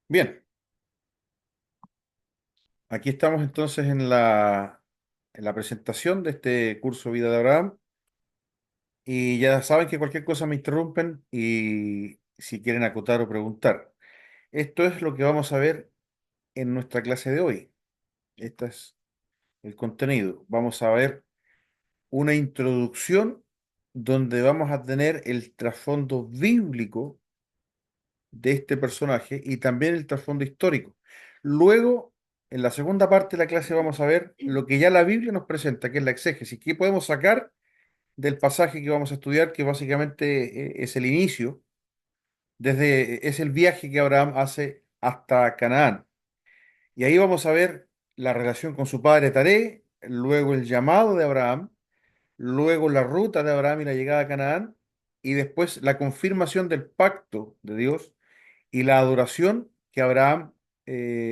Bien, aquí estamos entonces en la presentación de este curso Vida de Abraham y ya saben que cualquier cosa me interrumpen y si quieren acotar o preguntar. Esto es lo que vamos a ver en nuestra clase de hoy. Este es el contenido. Vamos a ver una introducción donde vamos a tener el trasfondo bíblico de este personaje y también el trasfondo histórico. Luego, en la segunda parte de la clase vamos a ver lo que ya la Biblia nos presenta, que es la exégesis. ¿Qué podemos sacar del pasaje que vamos a estudiar, que básicamente es el inicio, es el viaje que Abraham hace hasta Canaán? Y ahí vamos a ver la relación con su padre Taré, luego el llamado de Abraham, luego la ruta de Abraham y la llegada a Canaán, y después la confirmación del pacto de Dios y la adoración que Abraham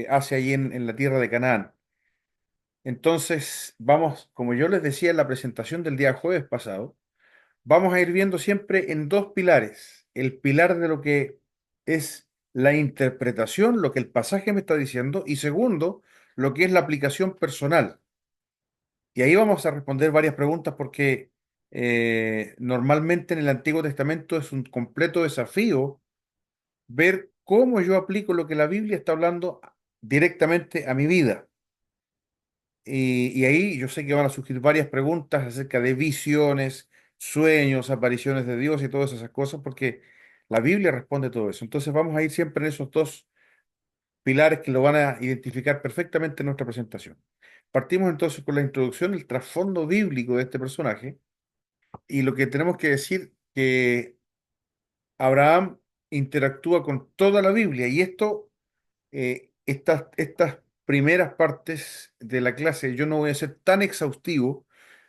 hace allí en la tierra de Canaán. Entonces, vamos, como yo les decía en la presentación del día jueves pasado, vamos a ir viendo siempre en dos pilares. El pilar de lo que es la interpretación, lo que el pasaje me está diciendo, y segundo, lo que es la aplicación personal. Y ahí vamos a responder varias preguntas porque normalmente en el Antiguo Testamento es un completo desafío ver cómo yo aplico lo que la Biblia está hablando directamente a mi vida. Y ahí yo sé que van a surgir varias preguntas acerca de visiones, sueños, apariciones de Dios y todas esas cosas, porque la Biblia responde todo eso. Entonces vamos a ir siempre en esos dos pilares que lo van a identificar perfectamente en nuestra presentación. Partimos entonces con la introducción, el trasfondo bíblico de este personaje, y lo que tenemos que decir que Abraham interactúa con toda la Biblia, y esto estas primeras partes de la clase yo no voy a ser tan exhaustivo.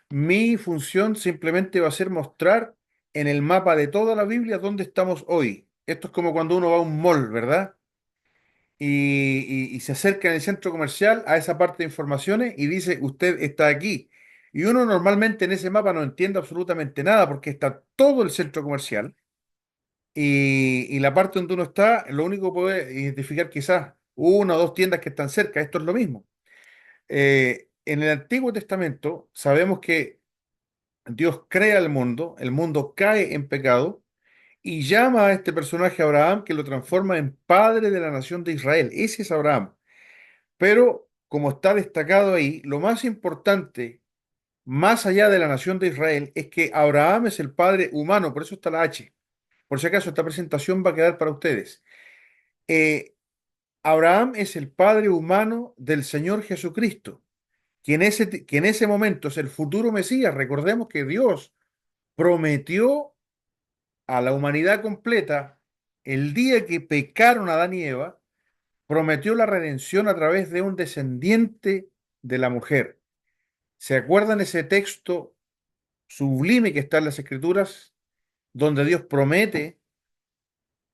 Mi función simplemente va a ser mostrar en el mapa de toda la Biblia dónde estamos hoy. Esto es como cuando uno va a un mall, ¿verdad? Y se acerca en el centro comercial a esa parte de informaciones y dice, usted está aquí. Y uno normalmente en ese mapa no entiende absolutamente nada porque está todo el centro comercial y la parte donde uno está, lo único que puede identificar quizás una o dos tiendas que están cerca. Esto es lo mismo. En el Antiguo Testamento sabemos que Dios crea el mundo cae en pecado y llama a este personaje Abraham que lo transforma en padre de la nación de Israel. Ese es Abraham. Pero como está destacado ahí, lo más importante, más allá de la nación de Israel, es que Abraham es el padre humano, por eso está la H. Por si acaso, esta presentación va a quedar para ustedes. Eh, Abraham es el padre humano del Señor Jesucristo, que en ese momento es el futuro Mesías. Recordemos que Dios prometió a la humanidad completa el día que pecaron Adán y Eva, prometió la redención a través de un descendiente de la mujer. ¿Se acuerdan ese texto sublime que está en las Escrituras, donde Dios promete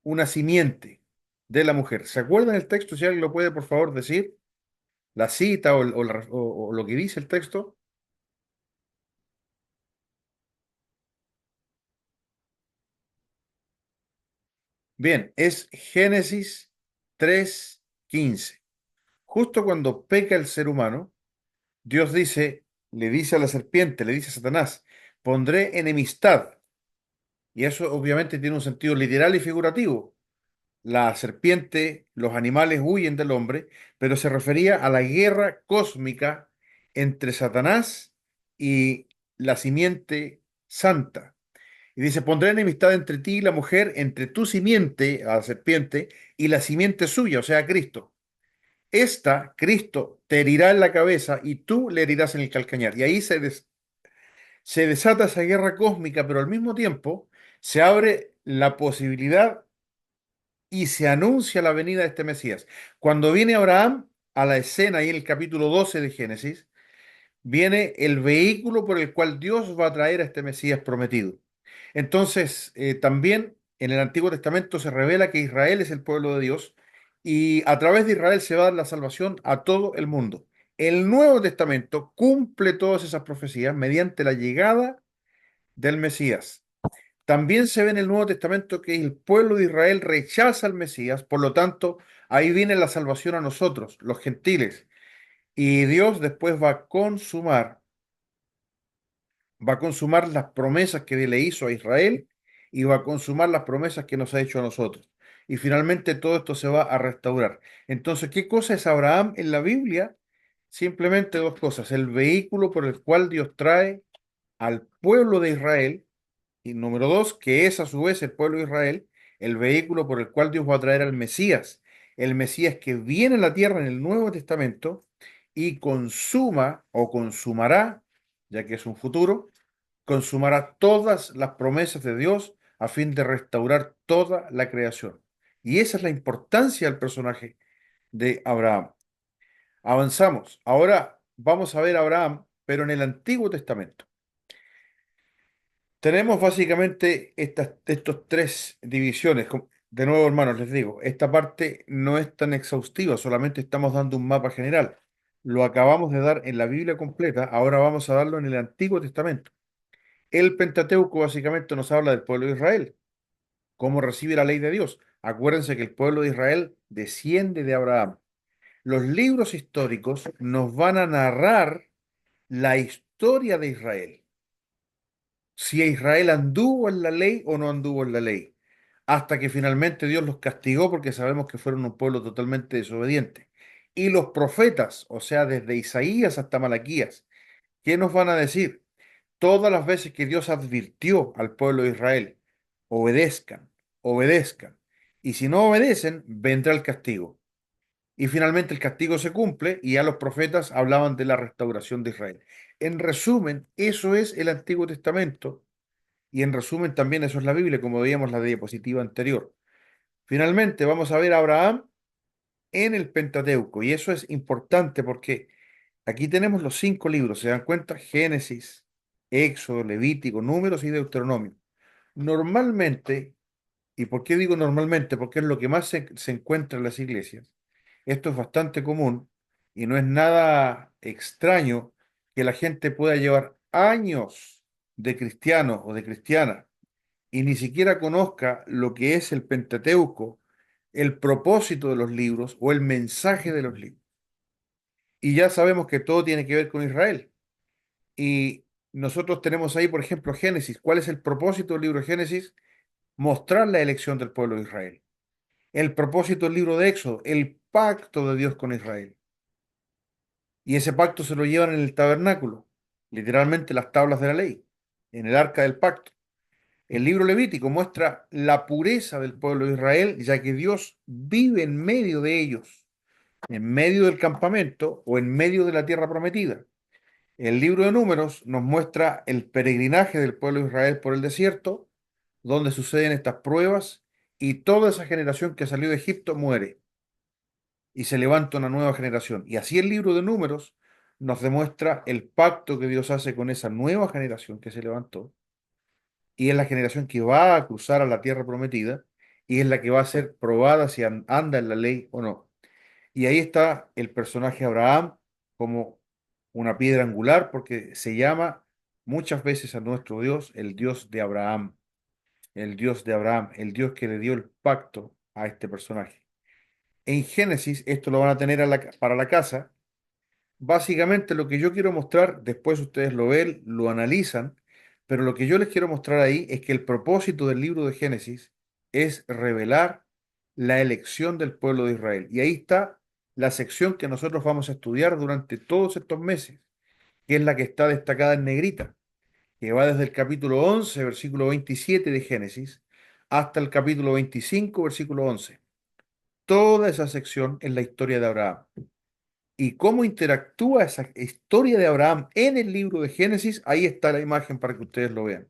una simiente de la mujer? ¿Se acuerdan el texto? Si alguien lo puede, por favor, decir, la cita o lo que dice el texto. Bien, es Génesis 3:15. Justo cuando peca el ser humano, Dios dice, le dice a la serpiente, le dice a Satanás, pondré enemistad. Y eso obviamente tiene un sentido literal y figurativo. La serpiente, los animales huyen del hombre, pero se refería a la guerra cósmica entre Satanás y la simiente santa. Y dice, pondré enemistad entre ti y la mujer, entre tu simiente, a la serpiente, y la simiente suya, o sea, Cristo. Esta, Cristo, te herirá en la cabeza y tú le herirás en el calcañar. Y ahí se desata esa guerra cósmica, pero al mismo tiempo se abre la posibilidad y se anuncia la venida de este Mesías. Cuando viene Abraham a la escena, ahí en el capítulo 12 de Génesis, viene el vehículo por el cual Dios va a traer a este Mesías prometido. Entonces, también en el Antiguo Testamento se revela que Israel es el pueblo de Dios y a través de Israel se va a dar la salvación a todo el mundo. El Nuevo Testamento cumple todas esas profecías mediante la llegada del Mesías. También se ve en el Nuevo Testamento que el pueblo de Israel rechaza al Mesías, por lo tanto, Ahí viene la salvación a nosotros, los gentiles. Y Dios después va a consumar las promesas que le hizo a Israel y va a consumar las promesas que nos ha hecho a nosotros. Y finalmente todo esto se va a restaurar. Entonces, ¿qué cosa es Abraham en la Biblia? Simplemente dos cosas. El vehículo por el cual Dios trae al pueblo de Israel. Y número dos, que es a su vez el pueblo de Israel, el vehículo por el cual Dios va a traer al Mesías. El Mesías que viene a la tierra en el Nuevo Testamento y consuma o consumará, ya que es un futuro, consumará todas las promesas de Dios a fin de restaurar toda la creación. Y esa es la importancia del personaje de Abraham. Avanzamos. Ahora vamos a ver a Abraham, pero en el Antiguo Testamento. Tenemos básicamente estos tres divisiones. De nuevo, hermanos, les digo, esta parte no es tan exhaustiva, solamente estamos dando un mapa general. Lo acabamos de dar en la Biblia completa, ahora vamos a darlo en el Antiguo Testamento. El Pentateuco básicamente nos habla del pueblo de Israel, cómo recibe la ley de Dios. Acuérdense que el pueblo de Israel desciende de Abraham. Los libros históricos nos van a narrar la historia de Israel, si Israel anduvo en la ley o no anduvo en la ley, hasta que finalmente Dios los castigó porque sabemos que fueron un pueblo totalmente desobediente. Y los profetas, o sea, desde Isaías hasta Malaquías, ¿qué nos van a decir? Todas las veces que Dios advirtió al pueblo de Israel, obedezcan, obedezcan, y si no obedecen, vendrá el castigo. Y finalmente el castigo se cumple y ya los profetas hablaban de la restauración de Israel. En resumen, eso es el Antiguo Testamento y en resumen, también eso es la Biblia, como veíamos en la diapositiva anterior. Finalmente, vamos a ver a Abraham en el Pentateuco. Y eso es importante porque aquí tenemos los 5 libros. ¿Se dan cuenta? Génesis, Éxodo, Levítico, Números y Deuteronomio. Normalmente, ¿y por qué digo normalmente? Porque es lo que más se encuentra en las iglesias. Esto es bastante común y no es nada extraño que la gente pueda llevar años de cristiano o de cristiana y ni siquiera conozca lo que es el Pentateuco, el propósito de los libros o el mensaje de los libros. Y ya sabemos que todo tiene que ver con Israel. Y nosotros tenemos ahí, por ejemplo, Génesis. ¿Cuál es el propósito del libro de Génesis? Mostrar la elección del pueblo de Israel. El propósito del libro de Éxodo, el pacto de Dios con Israel. Y ese pacto se lo llevan en el tabernáculo, literalmente las tablas de la ley, en el arca del pacto. El libro Levítico muestra la pureza del pueblo de Israel, ya que Dios vive en medio de ellos, en medio del campamento o en medio de la tierra prometida. El libro de Números nos muestra el peregrinaje del pueblo de Israel por el desierto, donde suceden estas pruebas y toda esa generación que salió de Egipto muere y se levanta una nueva generación. Y así el libro de Números nos demuestra el pacto que Dios hace con esa nueva generación que se levantó y es la generación que va a cruzar a la tierra prometida y es la que va a ser probada si anda en la ley o no. Y ahí está el personaje Abraham como una piedra angular porque se llama muchas veces a nuestro Dios el Dios de Abraham, el Dios de Abraham, el Dios que le dio el pacto a este personaje. En Génesis, esto lo van a tener para la casa. Básicamente lo que yo quiero mostrar, después ustedes lo ven, lo analizan, pero lo que yo les quiero mostrar ahí es que el propósito del libro de Génesis es revelar la elección del pueblo de Israel. Y ahí está la sección que nosotros vamos a estudiar durante todos estos meses, que es la que está destacada en negrita, que va desde el capítulo 11 versículo 27 de Génesis, hasta el capítulo 25 versículo 11. Toda esa sección es la historia de Abraham y cómo interactúa esa historia de Abraham en el libro de Génesis, ahí está la imagen para que ustedes lo vean.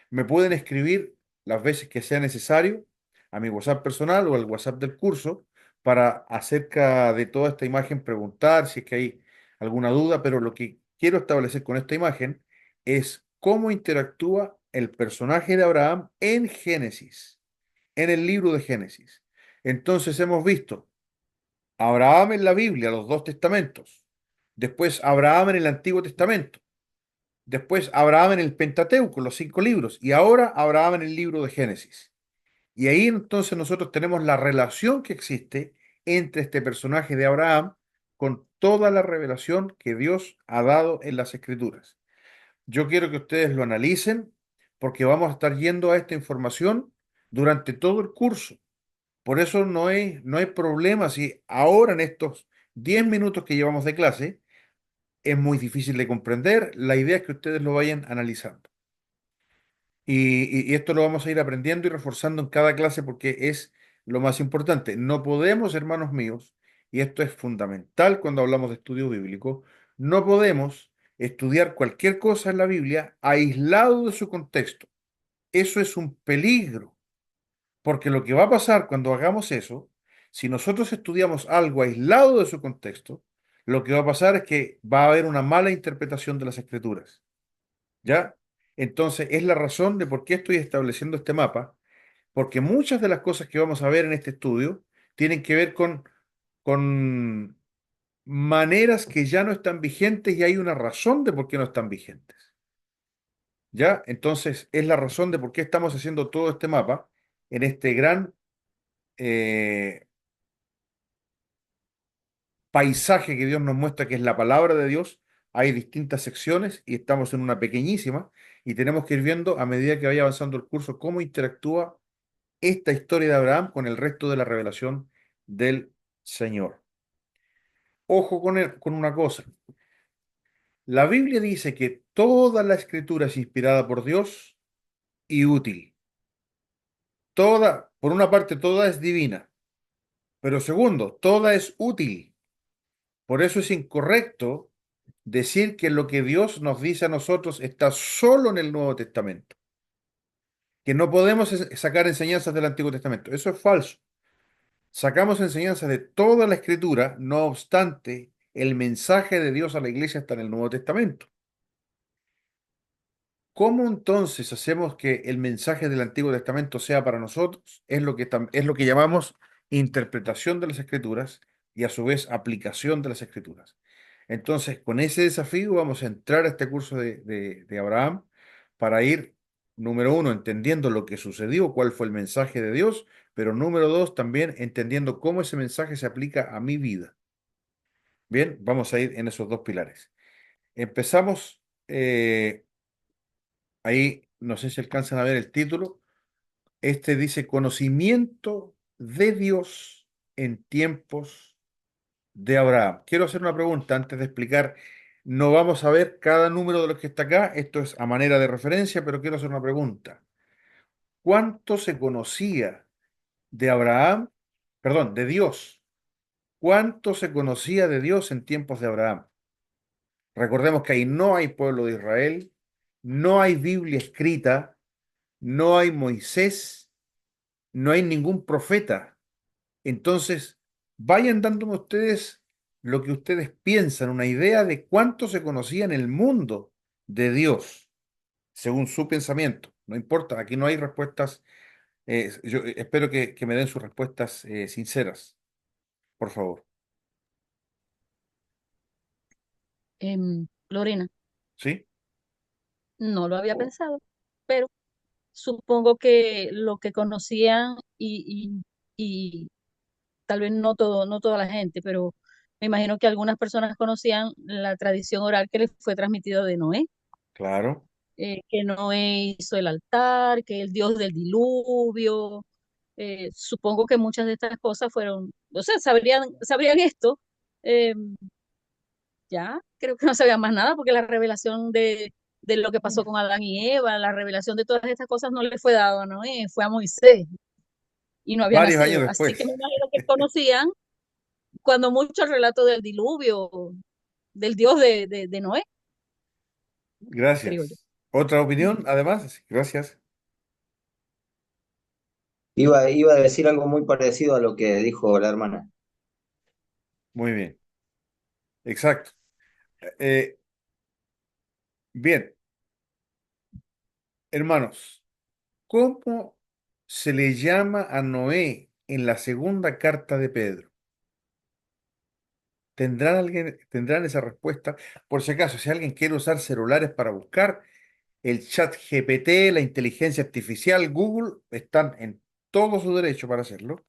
Me pueden escribir las veces que sea necesario a mi WhatsApp personal o al WhatsApp del curso para acerca de toda esta imagen preguntar si es que hay alguna duda, pero lo que quiero establecer con esta imagen es cómo interactúa el personaje de Abraham en Génesis, en el libro de Génesis. Entonces hemos visto Abraham en la Biblia, los dos testamentos. Después Abraham en el Antiguo Testamento. Después Abraham en el Pentateuco, los 5 libros. Y ahora Abraham en el libro de Génesis. Y ahí entonces nosotros tenemos la relación que existe entre este personaje de Abraham con toda la revelación que Dios ha dado en las Escrituras. Yo quiero que ustedes lo analicen porque vamos a estar yendo a esta información durante todo el curso. Por eso no hay problema si ahora en estos 10 minutos que llevamos de clase es muy difícil de comprender. La idea es que ustedes lo vayan analizando. Y esto lo vamos a ir aprendiendo y reforzando en cada clase porque es lo más importante. No podemos, hermanos míos, y esto es fundamental cuando hablamos de estudio bíblico, no podemos estudiar cualquier cosa en la Biblia aislado de su contexto. Eso es un peligro, porque lo que va a pasar cuando hagamos eso, si nosotros estudiamos algo aislado de su contexto, lo que va a pasar es que va a haber una mala interpretación de las escrituras. ¿Ya? Entonces, es la razón de por qué estoy estableciendo este mapa, porque muchas de las cosas que vamos a ver en este estudio tienen que ver con maneras que ya no están vigentes y hay una razón de por qué no están vigentes. ¿Ya? Entonces, es la razón de por qué estamos haciendo todo este mapa en este gran eh, paisaje que Dios nos muestra, que es la palabra de Dios. Hay distintas secciones y estamos en una pequeñísima y tenemos que ir viendo a medida que vaya avanzando el curso cómo interactúa esta historia de Abraham con el resto de la revelación del Señor. Ojo con una cosa. La Biblia dice que toda la escritura es inspirada por Dios y útil. Toda, por una parte, toda es divina, pero segundo, toda es útil. Por eso es incorrecto decir que lo que Dios nos dice a nosotros está solo en el Nuevo Testamento, que no podemos sacar enseñanzas del Antiguo Testamento. Eso es falso. Sacamos enseñanzas de toda la Escritura, no obstante, el mensaje de Dios a la iglesia está en el Nuevo Testamento. ¿Cómo entonces hacemos que el mensaje del Antiguo Testamento sea para nosotros? Es lo que llamamos interpretación de las Escrituras y a su vez aplicación de las Escrituras. Entonces, con ese desafío vamos a entrar a este curso de Abraham para ir, número uno, entendiendo lo que sucedió, cuál fue el mensaje de Dios, pero número dos, también entendiendo cómo ese mensaje se aplica a mi vida. Bien, vamos a ir en esos dos pilares. Empezamos, ahí no sé si alcanzan a ver el título. Este dice conocimiento de Dios en tiempos de Abraham. Quiero hacer una pregunta antes de explicar. No vamos a ver cada número de los que está acá. Esto es a manera de referencia, pero quiero hacer una pregunta. ¿Cuánto se conocía de Abraham? Perdón, de Dios. ¿Cuánto se conocía de Dios en tiempos de Abraham? Recordemos que ahí no hay pueblo de Israel, no hay Biblia escrita, no hay Moisés, no hay ningún profeta. Entonces, vayan dándome ustedes lo que ustedes piensan, una idea de cuánto se conocía en el mundo de Dios, según su pensamiento. No importa, aquí no hay respuestas. Yo espero que me den sus respuestas sinceras, por favor. Lorena, ¿Sí? no lo había pensado, pero supongo que lo que conocían y tal vez no todo, no toda la gente, pero me imagino que algunas personas conocían la tradición oral que les fue transmitida de Noé, Claro. que Noé hizo el altar, que el dios del diluvio. Supongo que muchas de estas cosas fueron, o sea, sabrían esto. eh, ya, creo que no sabían más nada porque la revelación de lo que pasó con Adán y Eva, la revelación de todas estas cosas no le fue dado a Noé, fue a Moisés y no había Varios años nacido. Así que me después. imagino que conocían cuando mucho el relato del diluvio, del Dios de Noé, creo yo. Gracias. ¿Otra opinión, además? Gracias. Iba a decir algo muy parecido a lo que dijo la hermana. Muy bien. Exacto. Eh, bien, hermanos, ¿cómo se le llama a Noé en la segunda carta de Pedro? ¿Tendrán esa respuesta? Por si acaso, si alguien quiere usar celulares para buscar, el chat GPT, la inteligencia artificial, Google, están en todo su derecho para hacerlo.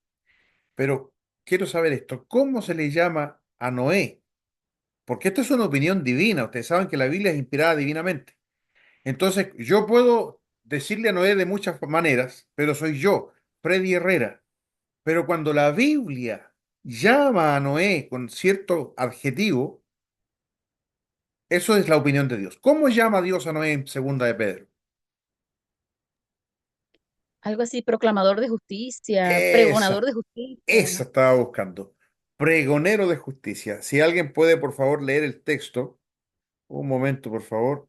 Pero quiero saber esto, ¿cómo se le llama a Noé? Porque esto es una opinión divina, ustedes saben que la Biblia es inspirada divinamente. Entonces, yo puedo decirle a Noé de muchas maneras, pero soy yo, Freddy Herrera. Pero cuando la Biblia llama a Noé con cierto adjetivo, eso es la opinión de Dios. ¿Cómo llama Dios a Noé en segunda de Pedro? Algo así, proclamador de justicia, pregonador Esa, de justicia, esa ¿no? estaba buscando. Pregonero de justicia. Si alguien puede, por favor, leer el texto. Un momento, por favor.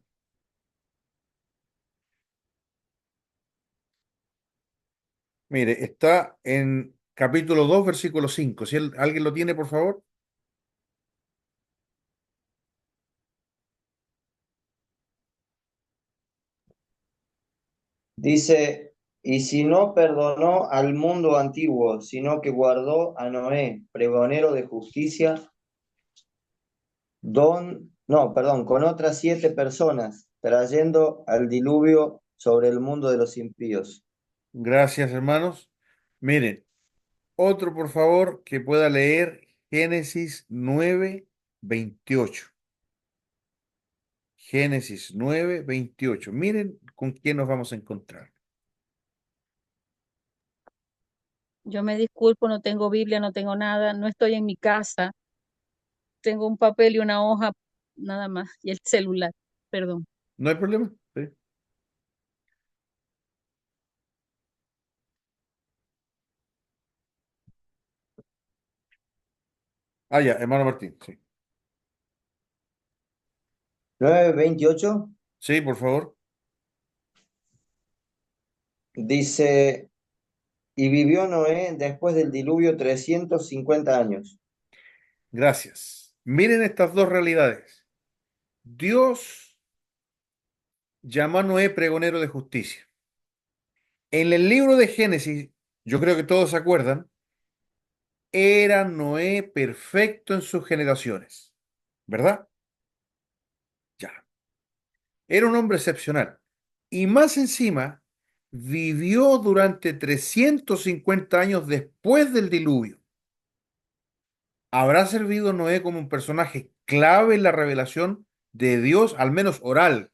Mire, está en capítulo 2, versículo 5. Si alguien lo tiene, por favor. Dice, y si no perdonó al mundo antiguo, sino que guardó a Noé, pregonero de justicia, no, perdón, con otras 7 personas, trayendo al diluvio sobre el mundo de los impíos. Gracias, hermanos. Miren, otro, por favor, que pueda leer Génesis 9, 28. Génesis 9, 28. Miren con quién nos vamos a encontrar. Yo me disculpo, no tengo Biblia, no tengo nada, no estoy en mi casa, tengo un papel y una hoja, nada más, y el celular, perdón. ¿No hay problema? Sí. Ah, ya, hermano Martín. Sí. 9:28 Sí, por favor. dice, y vivió Noé después del diluvio 350 años. Gracias. Miren estas dos realidades. Dios llamó a Noé pregonero de justicia. En el libro de Génesis, yo creo que todos se acuerdan, era Noé perfecto en sus generaciones, ¿verdad? Ya. Era un hombre excepcional. Y más encima, vivió durante 350 años después del diluvio. ¿Habrá servido Noé como un personaje clave en la revelación de Dios, al menos oral,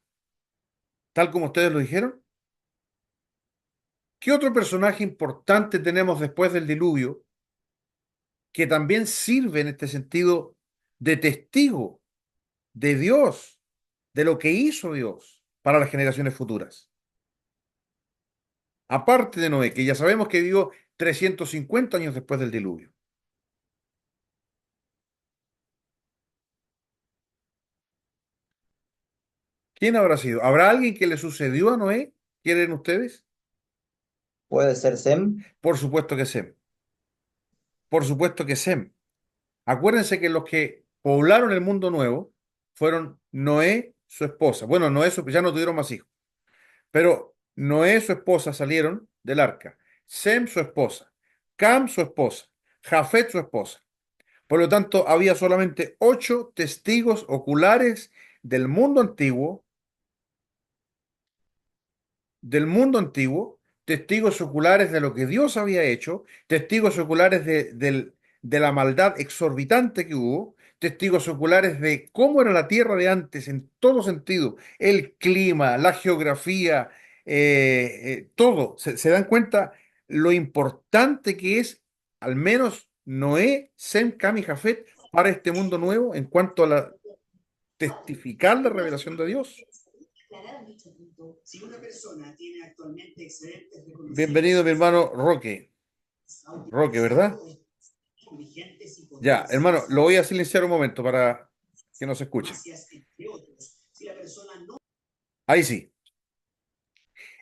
tal como ustedes lo dijeron? ¿Qué otro personaje importante tenemos después del diluvio que también sirve en este sentido de testigo de Dios, de lo que hizo Dios para las generaciones futuras? Aparte de Noé, que ya sabemos que vivió 350 años después del diluvio. ¿Quién habrá sido? ¿Habrá alguien que le sucedió a Noé? ¿Quieren ustedes? ¿Puede ser Sem? Por supuesto que Sem. Por supuesto que Sem. Acuérdense que los que poblaron el mundo nuevo fueron Noé, su esposa. Bueno, ya no tuvieron más hijos, pero Noé, su esposa salieron del arca. Sem, su esposa. Cam, su esposa. Jafet, su esposa. Por lo tanto, había solamente 8 testigos oculares del mundo antiguo, testigos oculares de lo que Dios había hecho, testigos oculares de la maldad exorbitante que hubo, testigos oculares de cómo era la tierra de antes en todo sentido, el clima, la geografía, todo. Se dan cuenta lo importante que es, al menos Noé, Sem, Cam y Jafet, para este mundo nuevo en cuanto a testificar la revelación de Dios. Bienvenido, mi hermano Roque. Roque, ¿verdad? Ya, hermano, lo voy a silenciar un momento para que no se escuche. Ahí sí.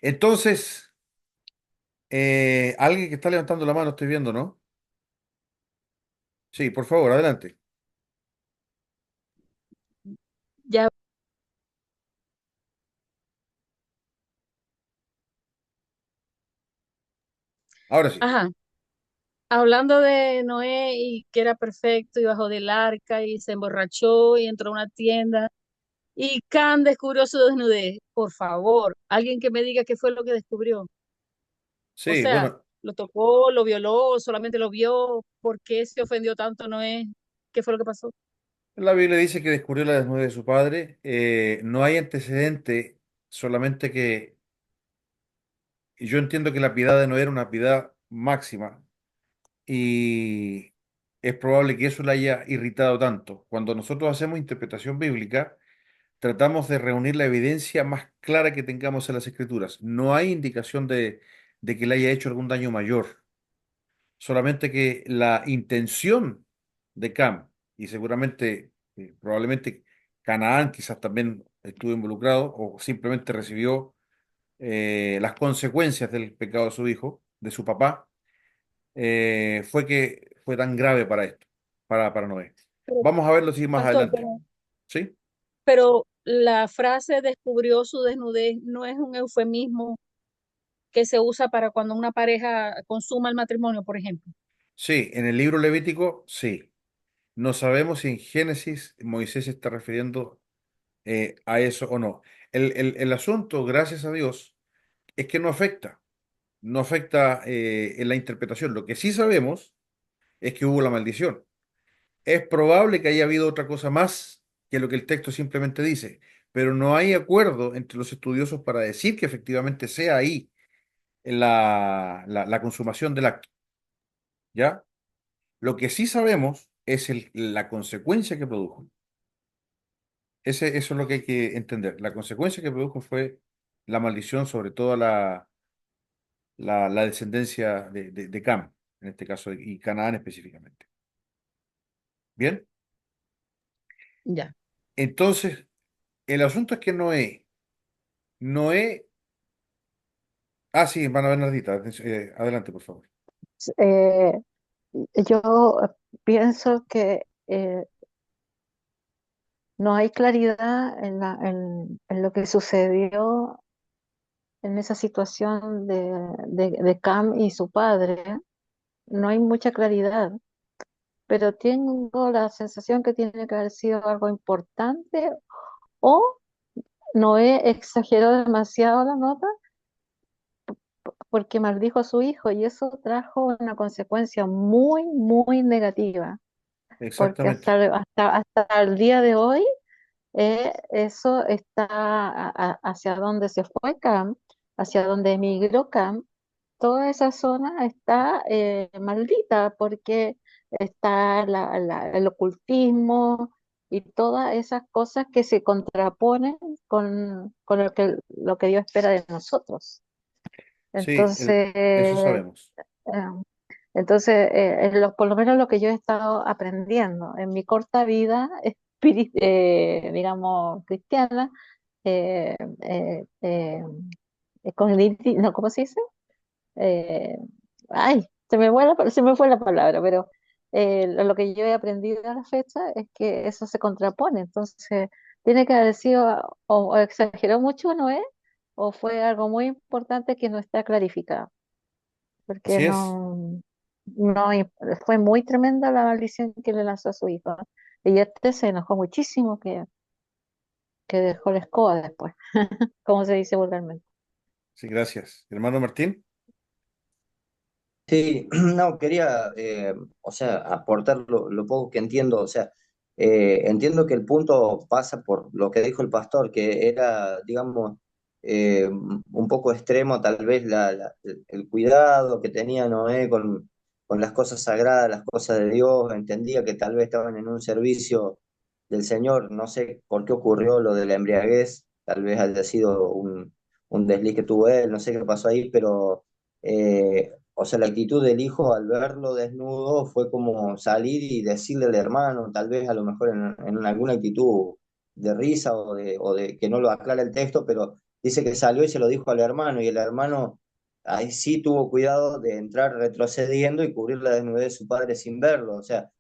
Entonces, alguien que está levantando la mano, estoy viendo, ¿no? Sí, por favor, adelante. Ya, Ahora sí. ajá, hablando de Noé y que era perfecto y bajó del arca y se emborrachó y entró a una tienda y Can descubrió su desnudez. Por favor, alguien que me diga qué fue lo que descubrió. O Sí, sea, bueno. ¿Lo tocó, lo violó, solamente lo vio? ¿Por qué se ofendió tanto Noé? ¿Qué fue lo que pasó? La Biblia dice que descubrió la desnudez de su padre. No hay antecedente, solamente que yo entiendo que la piedad de Noé era una piedad máxima y es probable que eso le haya irritado tanto. Cuando nosotros hacemos interpretación bíblica, tratamos de reunir la evidencia más clara que tengamos en las Escrituras. No hay indicación de que le haya hecho algún daño mayor, solamente que la intención de Cam, y seguramente, probablemente Canaán quizás también estuvo involucrado o simplemente recibió las consecuencias del pecado de su hijo, de su papá, fue que fue tan grave para esto, para Noé. Pero, Vamos a verlo sí más pastor, adelante. ¿Sí? pero la frase descubrió su desnudez no es un eufemismo que se usa para cuando una pareja consuma el matrimonio, por ejemplo. Sí, en el libro Levítico, sí. No sabemos si en Génesis Moisés se está refiriendo a eso o no. El asunto, gracias a Dios, es que no afecta en la interpretación. Lo que sí sabemos es que hubo la maldición. Es probable que haya habido otra cosa más que lo que el texto simplemente dice, pero no hay acuerdo entre los estudiosos para decir que efectivamente sea ahí la consumación del acto, ¿ya? Lo que sí sabemos es la consecuencia que produjo. Eso es lo que hay que entender. La consecuencia que produjo fue la maldición sobre toda la descendencia de Cam, en este caso, y Canaán específicamente. Bien, Ya. entonces, el asunto es que Noé, sí, van a ver Bernardita, adelante, por favor. Eh, yo pienso que no hay claridad en lo que sucedió en esa situación de Cam y su padre. No hay mucha claridad, pero tengo la sensación que tiene que haber sido algo importante o Noé exageró demasiado la nota porque maldijo a su hijo y eso trajo una consecuencia muy, muy negativa, porque Exactamente. hasta el día de hoy eso está hacia donde se fue Cam, hacia donde emigró Cam, toda esa zona está maldita porque está el ocultismo y todas esas cosas que se contraponen con lo que Dios espera de nosotros. Sí, Entonces, eso sabemos. por lo menos lo que yo he estado aprendiendo en mi corta vida, digamos, cristiana, eh, eh, eh, no, ¿cómo se dice? Eh, ay, se me fue la palabra, pero lo que yo he aprendido a la fecha es que eso se contrapone. Entonces, tiene que haber sido, o exageró mucho Noé, o fue algo muy importante que no está clarificado porque Así es. no fue muy tremenda la maldición que le lanzó a su hijo. Y este se enojó muchísimo que dejó la escoba después, como se dice vulgarmente. Sí, gracias. Hermano Martín. Sí, no, quería, o sea, aportar lo poco que entiendo, o sea, entiendo que el punto pasa por lo que dijo el pastor, que era, digamos, un poco extremo tal vez el cuidado que tenía Noé con las cosas sagradas, las cosas de Dios, entendía que tal vez estaban en un servicio del Señor, no sé por qué ocurrió lo de la embriaguez, tal vez haya sido un desliz que tuvo él, no sé qué pasó ahí, pero... o sea, la actitud del hijo al verlo desnudo fue como salir y decirle al hermano, tal vez a lo mejor en alguna actitud de risa o de que no lo aclara el texto, pero dice que salió y se lo dijo al hermano y el hermano ahí sí tuvo cuidado de entrar retrocediendo y cubrir la desnudez de su padre sin verlo. O sea,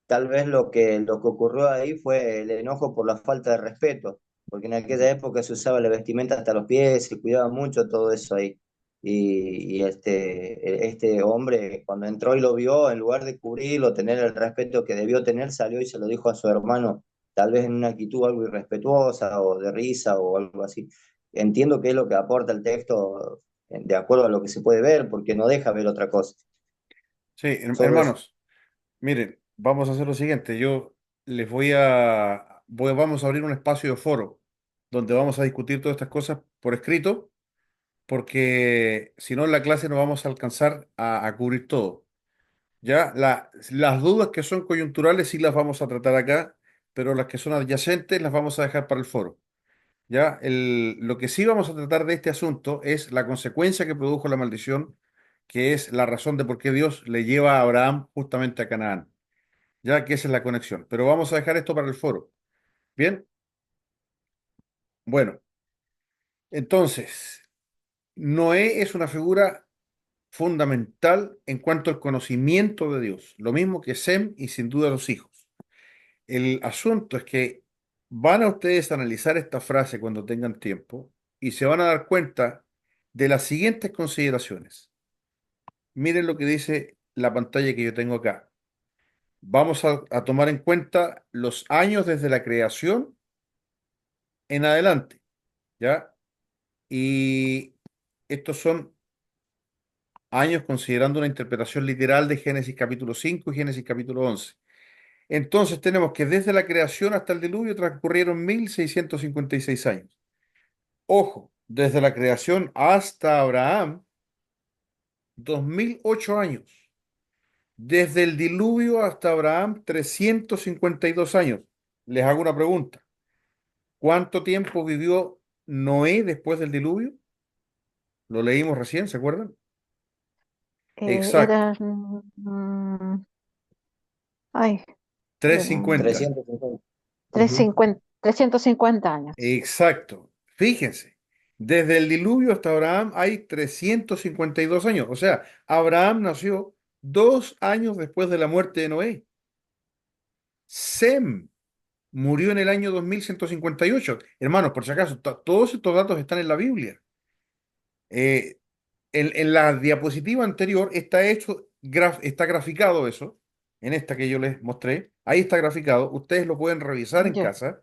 tal vez lo que ocurrió ahí fue el enojo por la falta de respeto, porque en aquella época se usaba la vestimenta hasta los pies, se cuidaba mucho todo eso ahí. Y este hombre, cuando entró y lo vio, en lugar de cubrirlo, tener el respeto que debió tener, salió y se lo dijo a su hermano, tal vez en una actitud algo irrespetuosa o de risa o algo así. Entiendo que es lo que aporta el texto, de acuerdo a lo que se puede ver, porque no deja ver otra cosa. Sí, Solo eso. hermanos, miren, vamos a hacer lo siguiente. Yo les vamos a abrir un espacio de foro donde vamos a discutir todas estas cosas por escrito, porque si no en la clase no vamos a alcanzar a cubrir todo. Ya, las dudas que son coyunturales sí las vamos a tratar acá, pero las que son adyacentes las vamos a dejar para el foro. Ya, lo que sí vamos a tratar de este asunto es la consecuencia que produjo la maldición, que es la razón de por qué Dios le lleva a Abraham justamente a Canaán. Ya que esa es la conexión. Pero vamos a dejar esto para el foro. Bien, bueno, entonces, Noé es una figura fundamental en cuanto al conocimiento de Dios, lo mismo que Sem y sin duda los hijos. El asunto es que van a ustedes a analizar esta frase cuando tengan tiempo y se van a dar cuenta de las siguientes consideraciones. Miren lo que dice la pantalla que yo tengo acá. Vamos a tomar en cuenta los años desde la creación en adelante, ¿ya? Y estos son años considerando una interpretación literal de Génesis capítulo 5 y Génesis capítulo 11. Entonces tenemos que desde la creación hasta el diluvio transcurrieron 1656 años. Ojo, desde la creación hasta Abraham, 2008 años. Desde el diluvio hasta Abraham, 352 años. Les hago una pregunta. ¿Cuánto tiempo vivió Noé después del diluvio? Lo leímos recién, ¿se acuerdan? Exacto, Eran, ay, eran 350. 350. Ujú. 350 años. Exacto. Fíjense, desde el diluvio hasta Abraham hay 352 años. O sea, Abraham nació 2 años después de la muerte de Noé. Sem murió en el año 2158. Hermanos, por si acaso, todos estos datos están en la Biblia. Eh, en la diapositiva anterior está graficado eso, en esta que yo les mostré. Ahí está graficado. Ustedes lo pueden revisar en Ya. casa.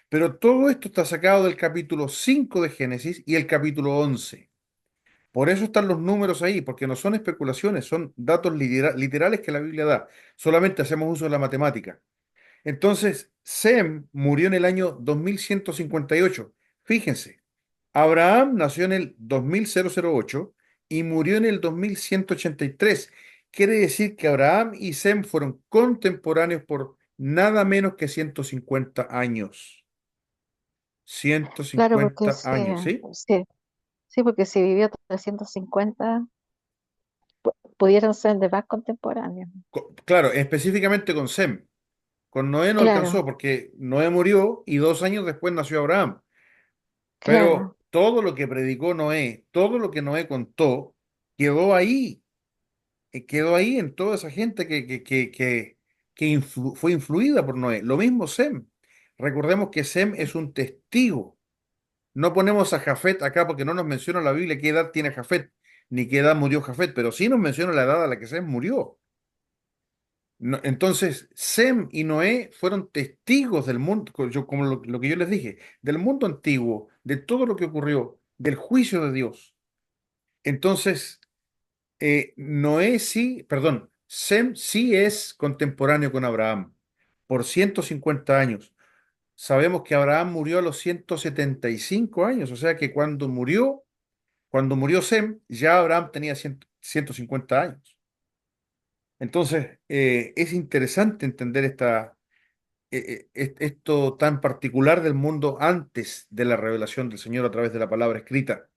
Pero todo esto está sacado del capítulo 5 de Génesis y el capítulo 11. Por eso están los números ahí, porque no son especulaciones, son datos literales que la Biblia da. Solamente hacemos uso de la matemática. Entonces, Sem murió en el año 2158. Fíjense, Abraham nació en el 2008 y murió en el 2183. Quiere decir que Abraham y Sem fueron contemporáneos por nada menos que 150 años. ciento Claro, porque cincuenta sí, años, ¿sí? sí, sí, porque si vivió 350 pudieron ser de más contemporáneos. Claro, específicamente con Sem. Con Noé no alcanzó Claro, porque Noé murió y 2 años después nació Abraham. Pero claro, todo lo que predicó Noé, todo lo que Noé contó, quedó ahí. Quedó ahí en toda esa gente que fue influida por Noé. Lo mismo Sem. Recordemos que Sem es un testigo. No ponemos a Jafet acá porque no nos menciona la Biblia qué edad tiene Jafet, ni qué edad murió Jafet, pero sí nos menciona la edad a la que Sem murió. Entonces, Sem y Noé fueron testigos del mundo, como lo que yo les dije, del mundo antiguo, de todo lo que ocurrió, del juicio de Dios. Entonces, Noé sí, perdón, Sem sí es contemporáneo con Abraham por 150 años. Sabemos que Abraham murió a los 175 años, o sea que cuando murió Sem, ya Abraham tenía 150 años. Entonces, es interesante entender esto tan particular del mundo antes de la revelación del Señor a través de la palabra escrita.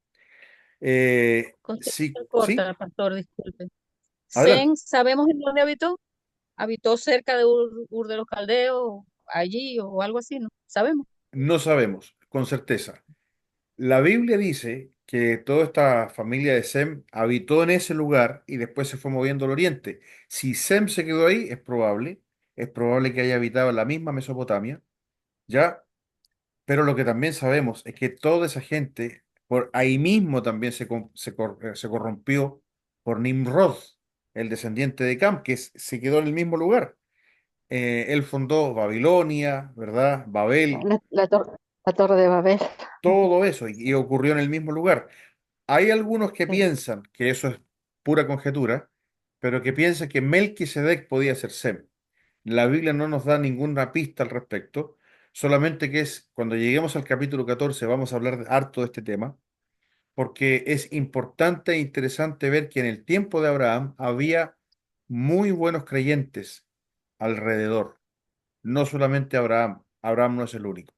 Sí, Concepción sí, corta, pastor, disculpe. adelante. Sem, ¿sabemos en dónde habitó? ¿Habitó cerca de Ur de los Caldeos, allí o algo así? ¿No? ¿Sabemos? No sabemos con certeza. La Biblia dice que toda esta familia de Sem habitó en ese lugar y después se fue moviendo al oriente. Si Sem se quedó ahí, es probable que haya habitado en la misma Mesopotamia, ¿ya? Pero lo que también sabemos es que toda esa gente, por ahí mismo también se corrompió por Nimrod, el descendiente de Cam, se quedó en el mismo lugar. Él fundó Babilonia, ¿verdad? Babel, la torre de Babel. todo eso, y ocurrió en el mismo lugar. Hay algunos que sí. piensan que eso es pura conjetura, pero que piensan que Melquisedec podía ser Sem. La Biblia no nos da ninguna pista al respecto, solamente que es, cuando lleguemos al capítulo 14 vamos a hablar harto de este tema, porque es importante e interesante ver que en el tiempo de Abraham había muy buenos creyentes alrededor, no solamente Abraham, Abraham no es el único.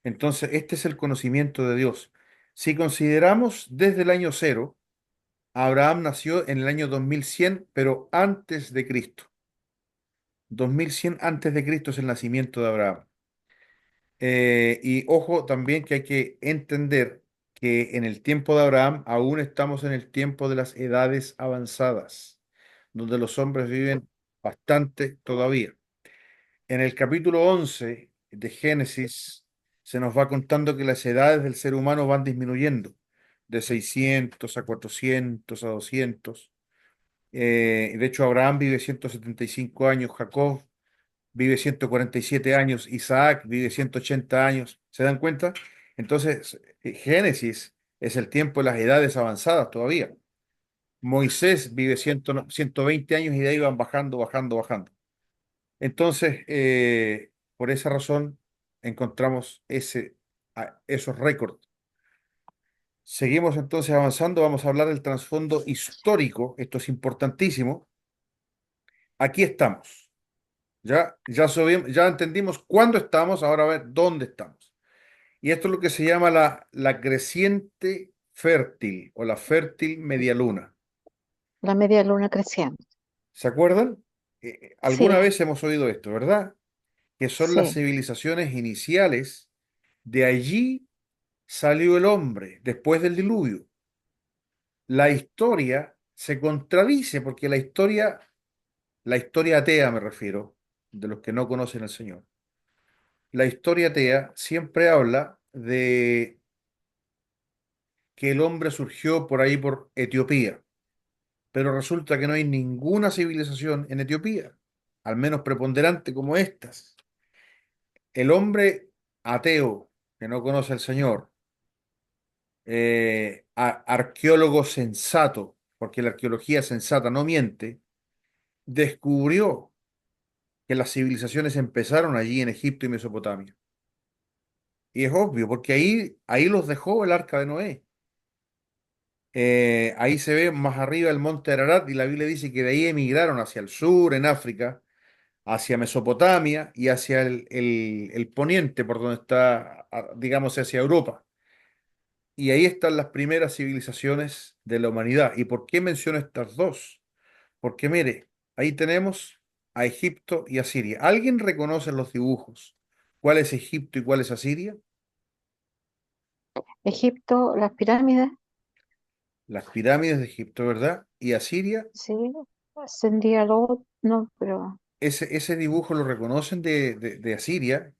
Entonces, este es el conocimiento de Dios. Si consideramos desde el año cero, Abraham nació en el año 2100, pero antes de Cristo. 2100 antes de Cristo es el nacimiento de Abraham. Y ojo también que hay que entender que en el tiempo de Abraham aún estamos en el tiempo de las edades avanzadas, donde los hombres viven bastante todavía. En el capítulo 11 de Génesis se nos va contando que las edades del ser humano van disminuyendo, de 600 a 400 a 200. De hecho, Abraham vive 175 años, Jacob vive 147 años, Isaac vive 180 años. ¿Se dan cuenta? Entonces, Génesis es el tiempo de las edades avanzadas todavía. Moisés vive 120 años y de ahí van bajando, bajando, bajando. Entonces, por esa razón, encontramos esos récords. Seguimos entonces avanzando, vamos a hablar del trasfondo histórico, esto es importantísimo. Aquí estamos. Ya entendimos cuándo estamos, ahora a ver dónde estamos. Y esto es lo que se llama la creciente fértil o la fértil media luna. La media luna creciente. ¿Se acuerdan? Alguna Sí, vez hemos oído esto, ¿verdad? Que son las sí. civilizaciones iniciales. De allí salió el hombre después del diluvio. La historia se contradice porque la historia atea me refiero, de los que no conocen al Señor. La historia atea siempre habla de que el hombre surgió por ahí por Etiopía, pero resulta que no hay ninguna civilización en Etiopía, al menos preponderante como estas. El hombre ateo que no conoce al Señor, arqueólogo sensato, porque la arqueología sensata no miente, descubrió que las civilizaciones empezaron allí en Egipto y Mesopotamia. Y es obvio, porque ahí los dejó el arca de Noé. Ahí se ve más arriba el monte Ararat y la Biblia dice que de ahí emigraron hacia el sur, en África, hacia Mesopotamia y hacia el poniente, por donde está, digamos, hacia Europa. Y ahí están las primeras civilizaciones de la humanidad. ¿Y por qué menciono estas dos? Porque mire, ahí tenemos a Egipto y a Siria. ¿Alguien reconoce en los dibujos cuál es Egipto y cuál es Asiria? Egipto, las pirámides, Las pirámides de Egipto, ¿verdad? Y Asiria, sí. Ascendía lo, no, pero ese dibujo lo reconocen de Asiria,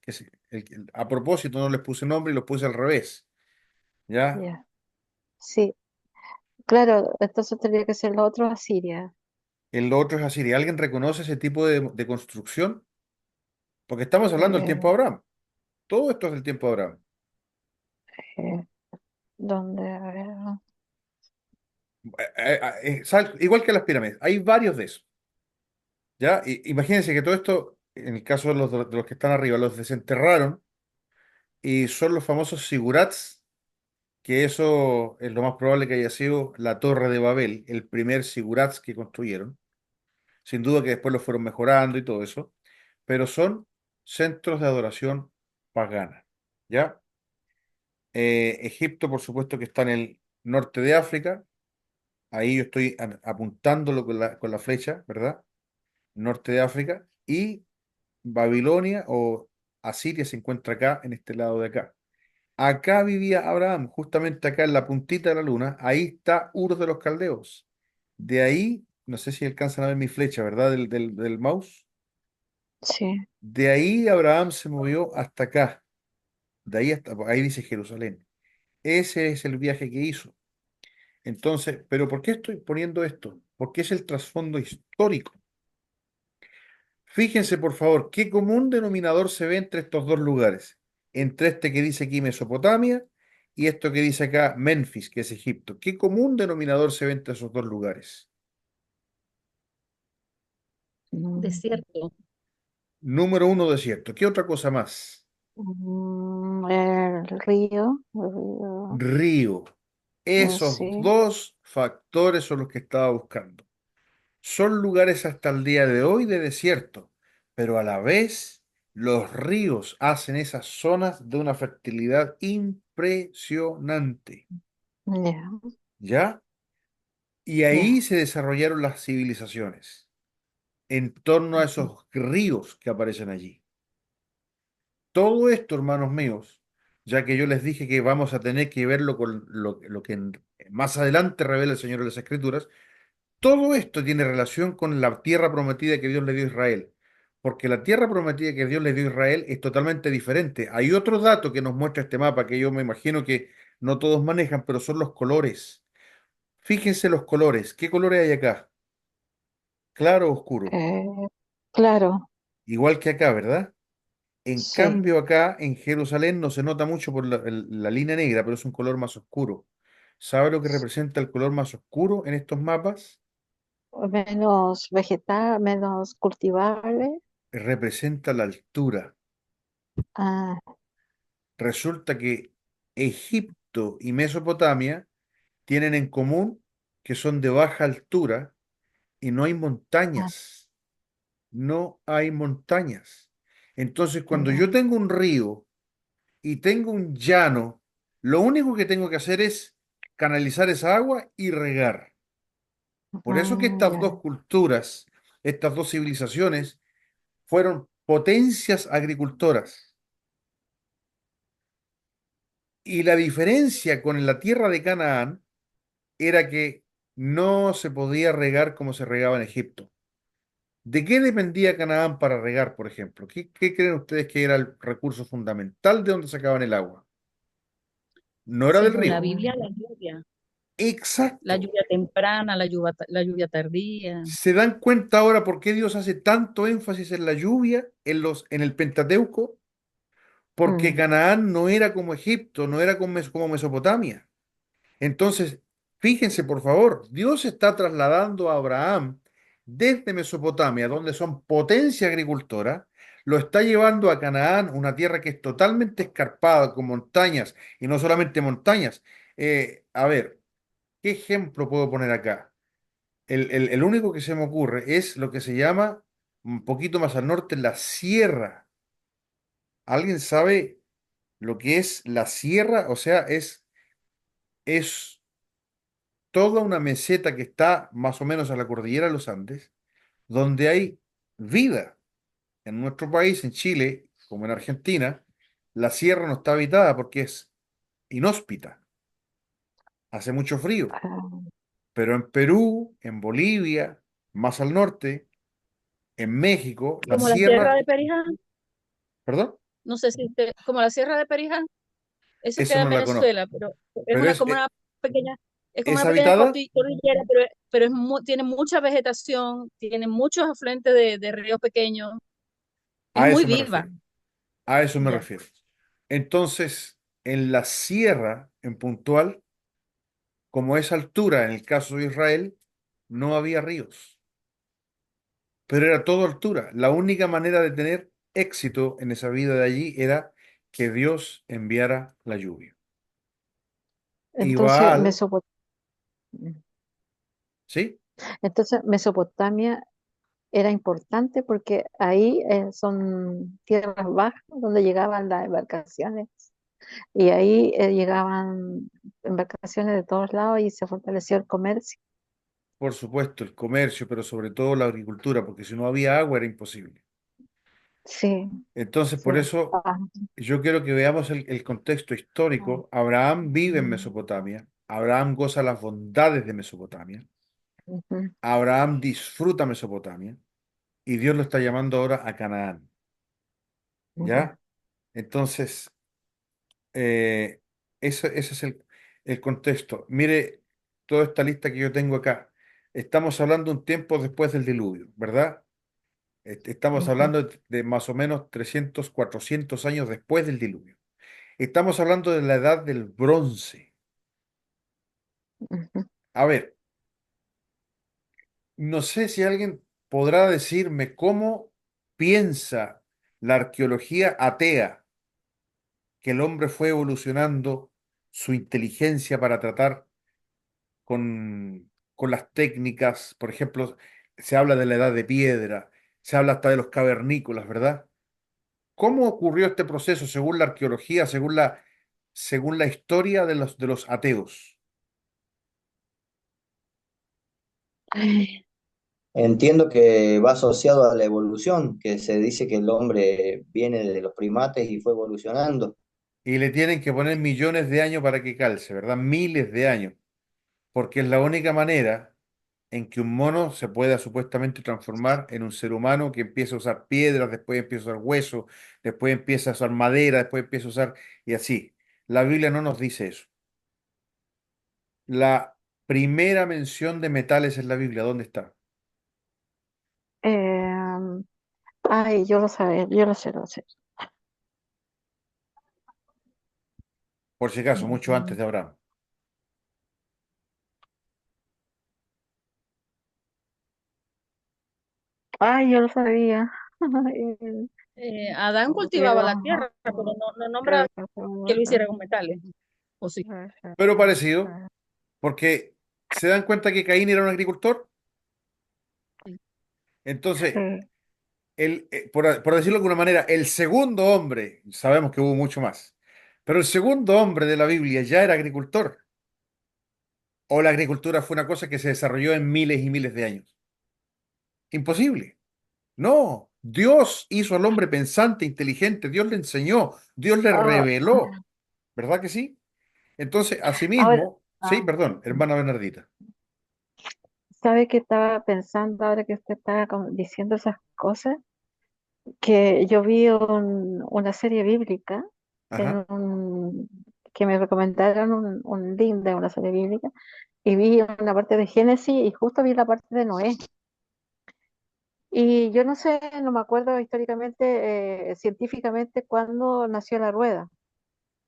a propósito no les puse nombre y los puse al revés, ¿ya? ya. Sí, claro, entonces tendría que ser lo otro Asiria. El otro es Asiria. ¿Alguien reconoce ese tipo de construcción? Porque estamos hablando del tiempo Eh, de Abraham. Todo esto es del tiempo de Abraham. eh, ¿Dónde? A ver, Igual que las pirámides, hay varios de esos, ¿ya? Imagínense que todo esto, en el caso de los que están arriba, los desenterraron y son los famosos zigurats, que eso es lo más probable que haya sido la Torre de Babel, el primer zigurats que construyeron. Sin duda que después lo fueron mejorando y todo eso, pero son centros de adoración pagana, ¿ya? Egipto, por supuesto, que está en el norte de África, ahí yo estoy apuntándolo con la flecha, ¿verdad? Norte de África, y Babilonia o Asiria se encuentra acá, en este lado de acá. Acá vivía Abraham, justamente acá en la puntita de la luna, ahí está Ur de los Caldeos. De ahí, no sé si alcanzan a ver mi flecha, ¿verdad? Del mouse. sí, De ahí Abraham se movió hasta acá, de ahí hasta, ahí dice Jerusalén. Ese es el viaje que hizo. Entonces, ¿pero por qué estoy poniendo esto? Porque es el trasfondo histórico. Fíjense, por favor, qué común denominador se ve entre estos dos lugares. Entre este que dice aquí Mesopotamia y esto que dice acá, Memphis, que es Egipto. ¿Qué común denominador se ve entre esos dos lugares? mm, Desierto. Número uno, desierto. ¿Qué otra cosa más? el río, Río. Esos sí, dos factores son los que estaba buscando. Son lugares hasta el día de hoy de desierto, pero a la vez los ríos hacen esas zonas de una fertilidad impresionante, ya, ¿ya? Y ahí ya, se desarrollaron las civilizaciones en torno a ujú, esos ríos que aparecen allí. Todo esto, hermanos míos, ya que yo les dije que vamos a tener que verlo con lo que más adelante revela el Señor en las Escrituras, todo esto tiene relación con la tierra prometida que Dios le dio a Israel, porque la tierra prometida que Dios le dio a Israel es totalmente diferente. Hay otro dato que nos muestra este mapa que yo me imagino que no todos manejan, pero son los colores. Fíjense los colores. ¿Qué colores hay acá? Claro o oscuro. eh, claro, Igual que acá, ¿verdad? En sí, cambio, acá en Jerusalén no se nota mucho por la línea negra, pero es un color más oscuro. ¿Sabe lo que representa el color más oscuro en estos mapas? menos vegetal, menos cultivable, Representa la altura. ah, Resulta que Egipto y Mesopotamia tienen en común que son de baja altura y no hay ah, montañas. No hay montañas. Entonces, cuando ya, yo tengo un río y tengo un llano, lo único que tengo que hacer es canalizar esa agua y regar. Por eso que estas ya, dos culturas, estas dos civilizaciones, fueron potencias agricultoras. Y la diferencia con la tierra de Canaán era que no se podía regar como se regaba en Egipto. ¿De qué dependía Canaán para regar, por ejemplo? ¿Qué creen ustedes que era el recurso fundamental de donde sacaban el agua? No era del Según la río. Biblia, la Exacto. lluvia temprana, la lluvia tardía. ¿Se dan cuenta ahora por qué Dios hace tanto énfasis en la lluvia, en el Pentateuco? Porque mm, Canaán no era como Egipto, no era como Mesopotamia. Entonces, fíjense por favor, Dios está trasladando a Abraham desde Mesopotamia, donde son potencia agricultora, lo está llevando a Canaán, una tierra que es totalmente escarpada, con montañas, y no solamente montañas. A ver, ¿qué ejemplo puedo poner acá? El único que se me ocurre es lo que se llama, un poquito más al norte, la sierra. ¿Alguien sabe lo que es la sierra? O sea, es toda una meseta que está más o menos a la cordillera de los Andes, donde hay vida. En nuestro país, en Chile, como en Argentina, la sierra no está habitada porque es inhóspita, hace mucho frío. ah, Pero en Perú, en Bolivia, más al norte, en México, la Como la Sierra sierra, de Periján, perdón, no sé si como la Sierra de Periján, eso eso queda en no la conozco, Venezuela, pero pero como una pequeña, es como es una pequeña habitada. cordillera, pero tiene mucha vegetación, tiene muchos afluentes de ríos pequeños, es A muy eso me viva. refiero, a eso me Ya. refiero. Entonces, en la sierra, en puntual, como es altura, en el caso de Israel, no había ríos, pero era todo altura. La única manera de tener éxito en esa vida de allí era que Dios enviara la lluvia. Y entonces Baal, ¿sí? Entonces Mesopotamia era importante porque ahí son tierras bajas donde llegaban las embarcaciones y ahí llegaban embarcaciones de todos lados y se fortaleció el comercio. Por supuesto, el comercio, pero sobre todo la agricultura, porque si no había agua era imposible. Sí, Entonces, sí. por eso Ah, yo quiero que veamos el contexto histórico. Abraham vive en Mesopotamia. Abraham goza las bondades de Mesopotamia. ujú, Abraham disfruta Mesopotamia y Dios lo está llamando ahora a Canaán. ujú, ¿Ya? Entonces, ese es el contexto. Mire toda esta lista que yo tengo acá. Estamos hablando un tiempo después del diluvio, ¿verdad? Estamos ujú, hablando de más o menos 300, 400 años después del diluvio. Estamos hablando de la edad del bronce. Ujú. A ver, no sé si alguien podrá decirme cómo piensa la arqueología atea que el hombre fue evolucionando su inteligencia para tratar con las técnicas. Por ejemplo, se habla de la edad de piedra, se habla hasta de los cavernícolas, ¿verdad? ¿Cómo ocurrió este proceso según la arqueología, según la historia de los ateos? Ay, Entiendo que va asociado a la evolución, que se dice que el hombre viene de los primates y fue evolucionando. Y le tienen que poner millones de años para que calce, ¿verdad? Miles de años, porque es la única manera en que un mono se pueda supuestamente transformar en un ser humano que empieza a usar piedras, después empieza a usar hueso, después empieza a usar madera, después empieza a usar y así. La Biblia no nos dice eso. La primera mención de metales en la Biblia, ¿dónde está? em, ay, yo lo sabía, yo lo sé, lo sé. Por si acaso, mucho Mm, antes de Abraham. Ay, yo lo sabía. Adán cultivaba la Pero tierra, pero no nombra creo que que lo hiciera con metales. ¿O sí? Pero parecido, porque se dan cuenta que Caín era un agricultor. Sí. Entonces, sí. por decirlo de alguna manera, el segundo hombre, sabemos que hubo mucho más, pero el segundo hombre de la Biblia ya era agricultor. ¿O la agricultura fue una cosa que se desarrolló en miles y miles de años? Imposible. No, Dios hizo al hombre pensante, inteligente, Dios le enseñó, Dios le Ah, reveló, ¿verdad que sí? Entonces, ahora, asimismo, sí, ah, perdón, hermana Bernardita. ¿sabe qué estaba pensando ahora que usted estaba diciendo esas cosas? Que yo vi una serie bíblica Ajá, que me recomendaron un link de una serie bíblica y vi una parte de Génesis y justo vi la parte de Noé. Y yo no sé, no me acuerdo históricamente, científicamente, cuándo nació la rueda.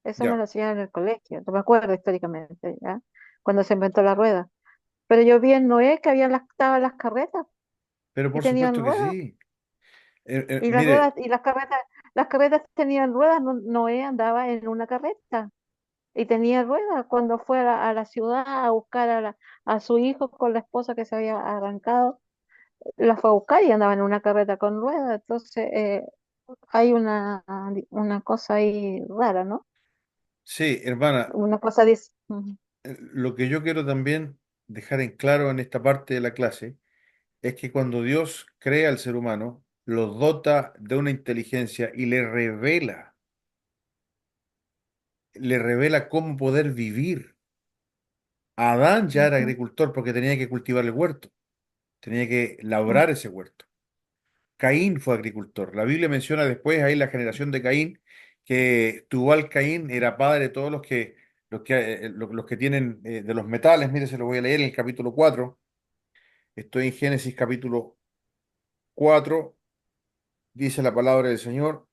Eso me ya, lo enseñaron en el colegio, no me acuerdo históricamente, ¿ya? Cuando se inventó la rueda. Pero yo vi en Noé que estaban las carretas pero y por tenían supuesto que ruedas. sí. Y las ruedas Mire, y las carretas tenían ruedas. Noé andaba en una carreta y tenía ruedas cuando fue a la ciudad a buscar a su hijo con la esposa que se había arrancado. La fue a buscar y andaba en una carreta con ruedas. Entonces, hay una cosa ahí rara, ¿no? sí, hermana, Una cosa dice. Ujú, lo que yo quiero también dejar en claro en esta parte de la clase es que cuando Dios crea al ser humano, lo dota de una inteligencia y le revela cómo poder vivir. Adán ya era ujú, agricultor porque tenía que cultivar el huerto, tenía que ujú, labrar ese huerto. Caín fue agricultor. La Biblia menciona después ahí la generación de Caín, que Tubal Caín era padre de todos los que tienen de los metales. Mire, se lo voy a leer en el capítulo 4. Estoy en Génesis capítulo 4. Dice la palabra del Señor.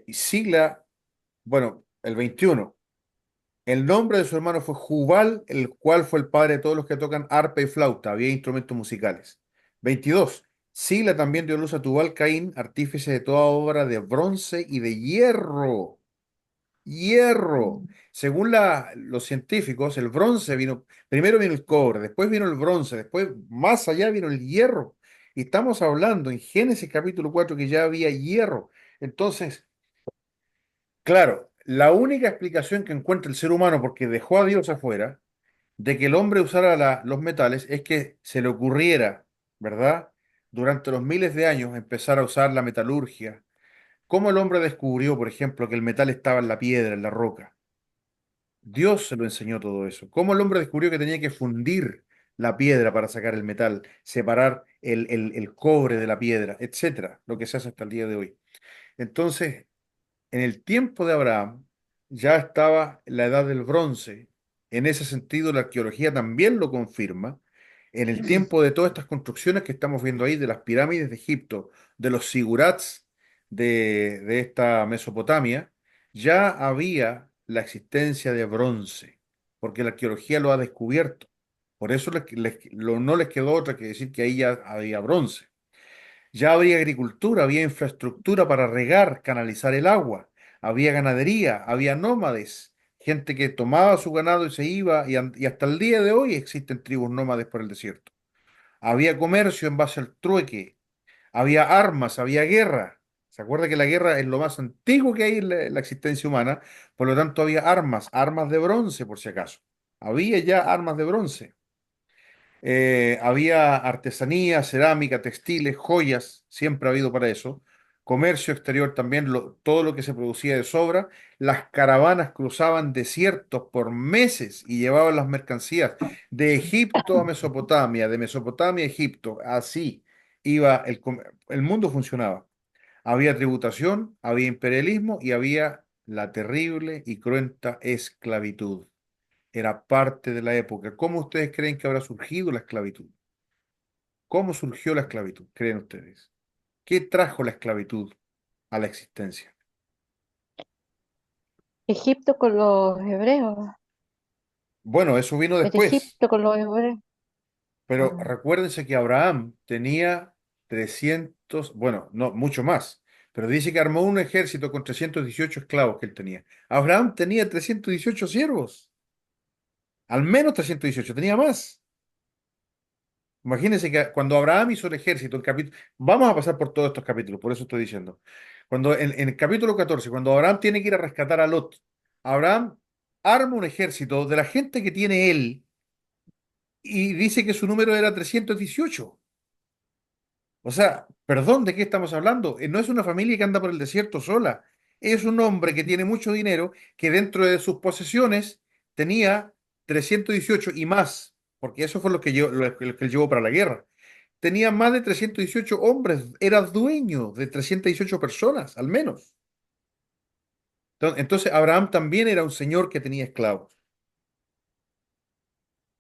Y Sila, bueno, el 21. El nombre de su hermano fue Jubal, el cual fue el padre de todos los que tocan arpa y flauta. Había instrumentos musicales. 22. Sila también dio luz a Tubal Caín, artífice de toda obra de bronce y de hierro. Hierro. Según los científicos, el bronce vino, primero vino el cobre, después vino el bronce, después más allá vino el hierro. Y estamos hablando en Génesis capítulo 4 que ya había hierro. Entonces, claro, la única explicación que encuentra el ser humano, porque dejó a Dios afuera, de que el hombre usara los metales, es que se le ocurriera, ¿verdad? Durante los miles de años empezar a usar la metalurgia. ¿Cómo el hombre descubrió, por ejemplo, que el metal estaba en la piedra, en la roca? Dios se lo enseñó todo eso. ¿Cómo el hombre descubrió que tenía que fundir la piedra para sacar el metal, separar el cobre de la piedra, etcétera? Lo que se hace hasta el día de hoy. Entonces, en el tiempo de Abraham ya estaba la edad del bronce. En ese sentido, la arqueología también lo confirma. En el tiempo de todas estas construcciones que estamos viendo ahí, de las pirámides de Egipto, de los zigurats, de esta Mesopotamia, ya había la existencia de bronce, porque la arqueología lo ha descubierto. Por eso no les quedó otra que decir que ahí ya había bronce. Ya había agricultura, había infraestructura para regar, canalizar el agua, había ganadería, había nómades, gente que tomaba su ganado y se iba, y hasta el día de hoy existen tribus nómades por el desierto. Había comercio en base al trueque, había armas, había guerra. ¿Se acuerda que la guerra es lo más antiguo que hay en la existencia humana? Por lo tanto, había armas, armas de bronce, por si acaso. Había ya armas de bronce. Había artesanía, cerámica, textiles, joyas, siempre ha habido para eso. Comercio exterior también, todo lo que se producía de sobra. Las caravanas cruzaban desiertos por meses y llevaban las mercancías de Egipto a Mesopotamia, de Mesopotamia a Egipto. Así iba el mundo funcionaba. Había tributación, había imperialismo y había la terrible y cruenta esclavitud. Era parte de la época. ¿Cómo ustedes creen que habrá surgido la esclavitud? ¿Cómo surgió la esclavitud, creen ustedes? ¿Qué trajo la esclavitud a la existencia? Egipto con los hebreos, Bueno, eso vino el después, Egipto con los hebreos. pero Ah, recuérdense que Abraham tenía 300, bueno, no, mucho más, pero dice que armó un ejército con 318 esclavos que él tenía. Abraham tenía 318 siervos, al menos 318, tenía más. Imagínense que cuando Abraham hizo el ejército, vamos a pasar por todos estos capítulos, por eso estoy diciendo. Cuando en el capítulo 14, cuando Abraham tiene que ir a rescatar a Lot, Abraham arma un ejército de la gente que tiene él y dice que su número era 318. O sea, perdón, ¿de qué estamos hablando? No es una familia que anda por el desierto sola. Es un hombre que tiene mucho dinero, que dentro de sus posesiones tenía 318 y más, porque eso fue lo que él llevó para la guerra. Tenía más de 318 hombres, era dueño de 318 personas, al menos. Entonces, Abraham también era un señor que tenía esclavos.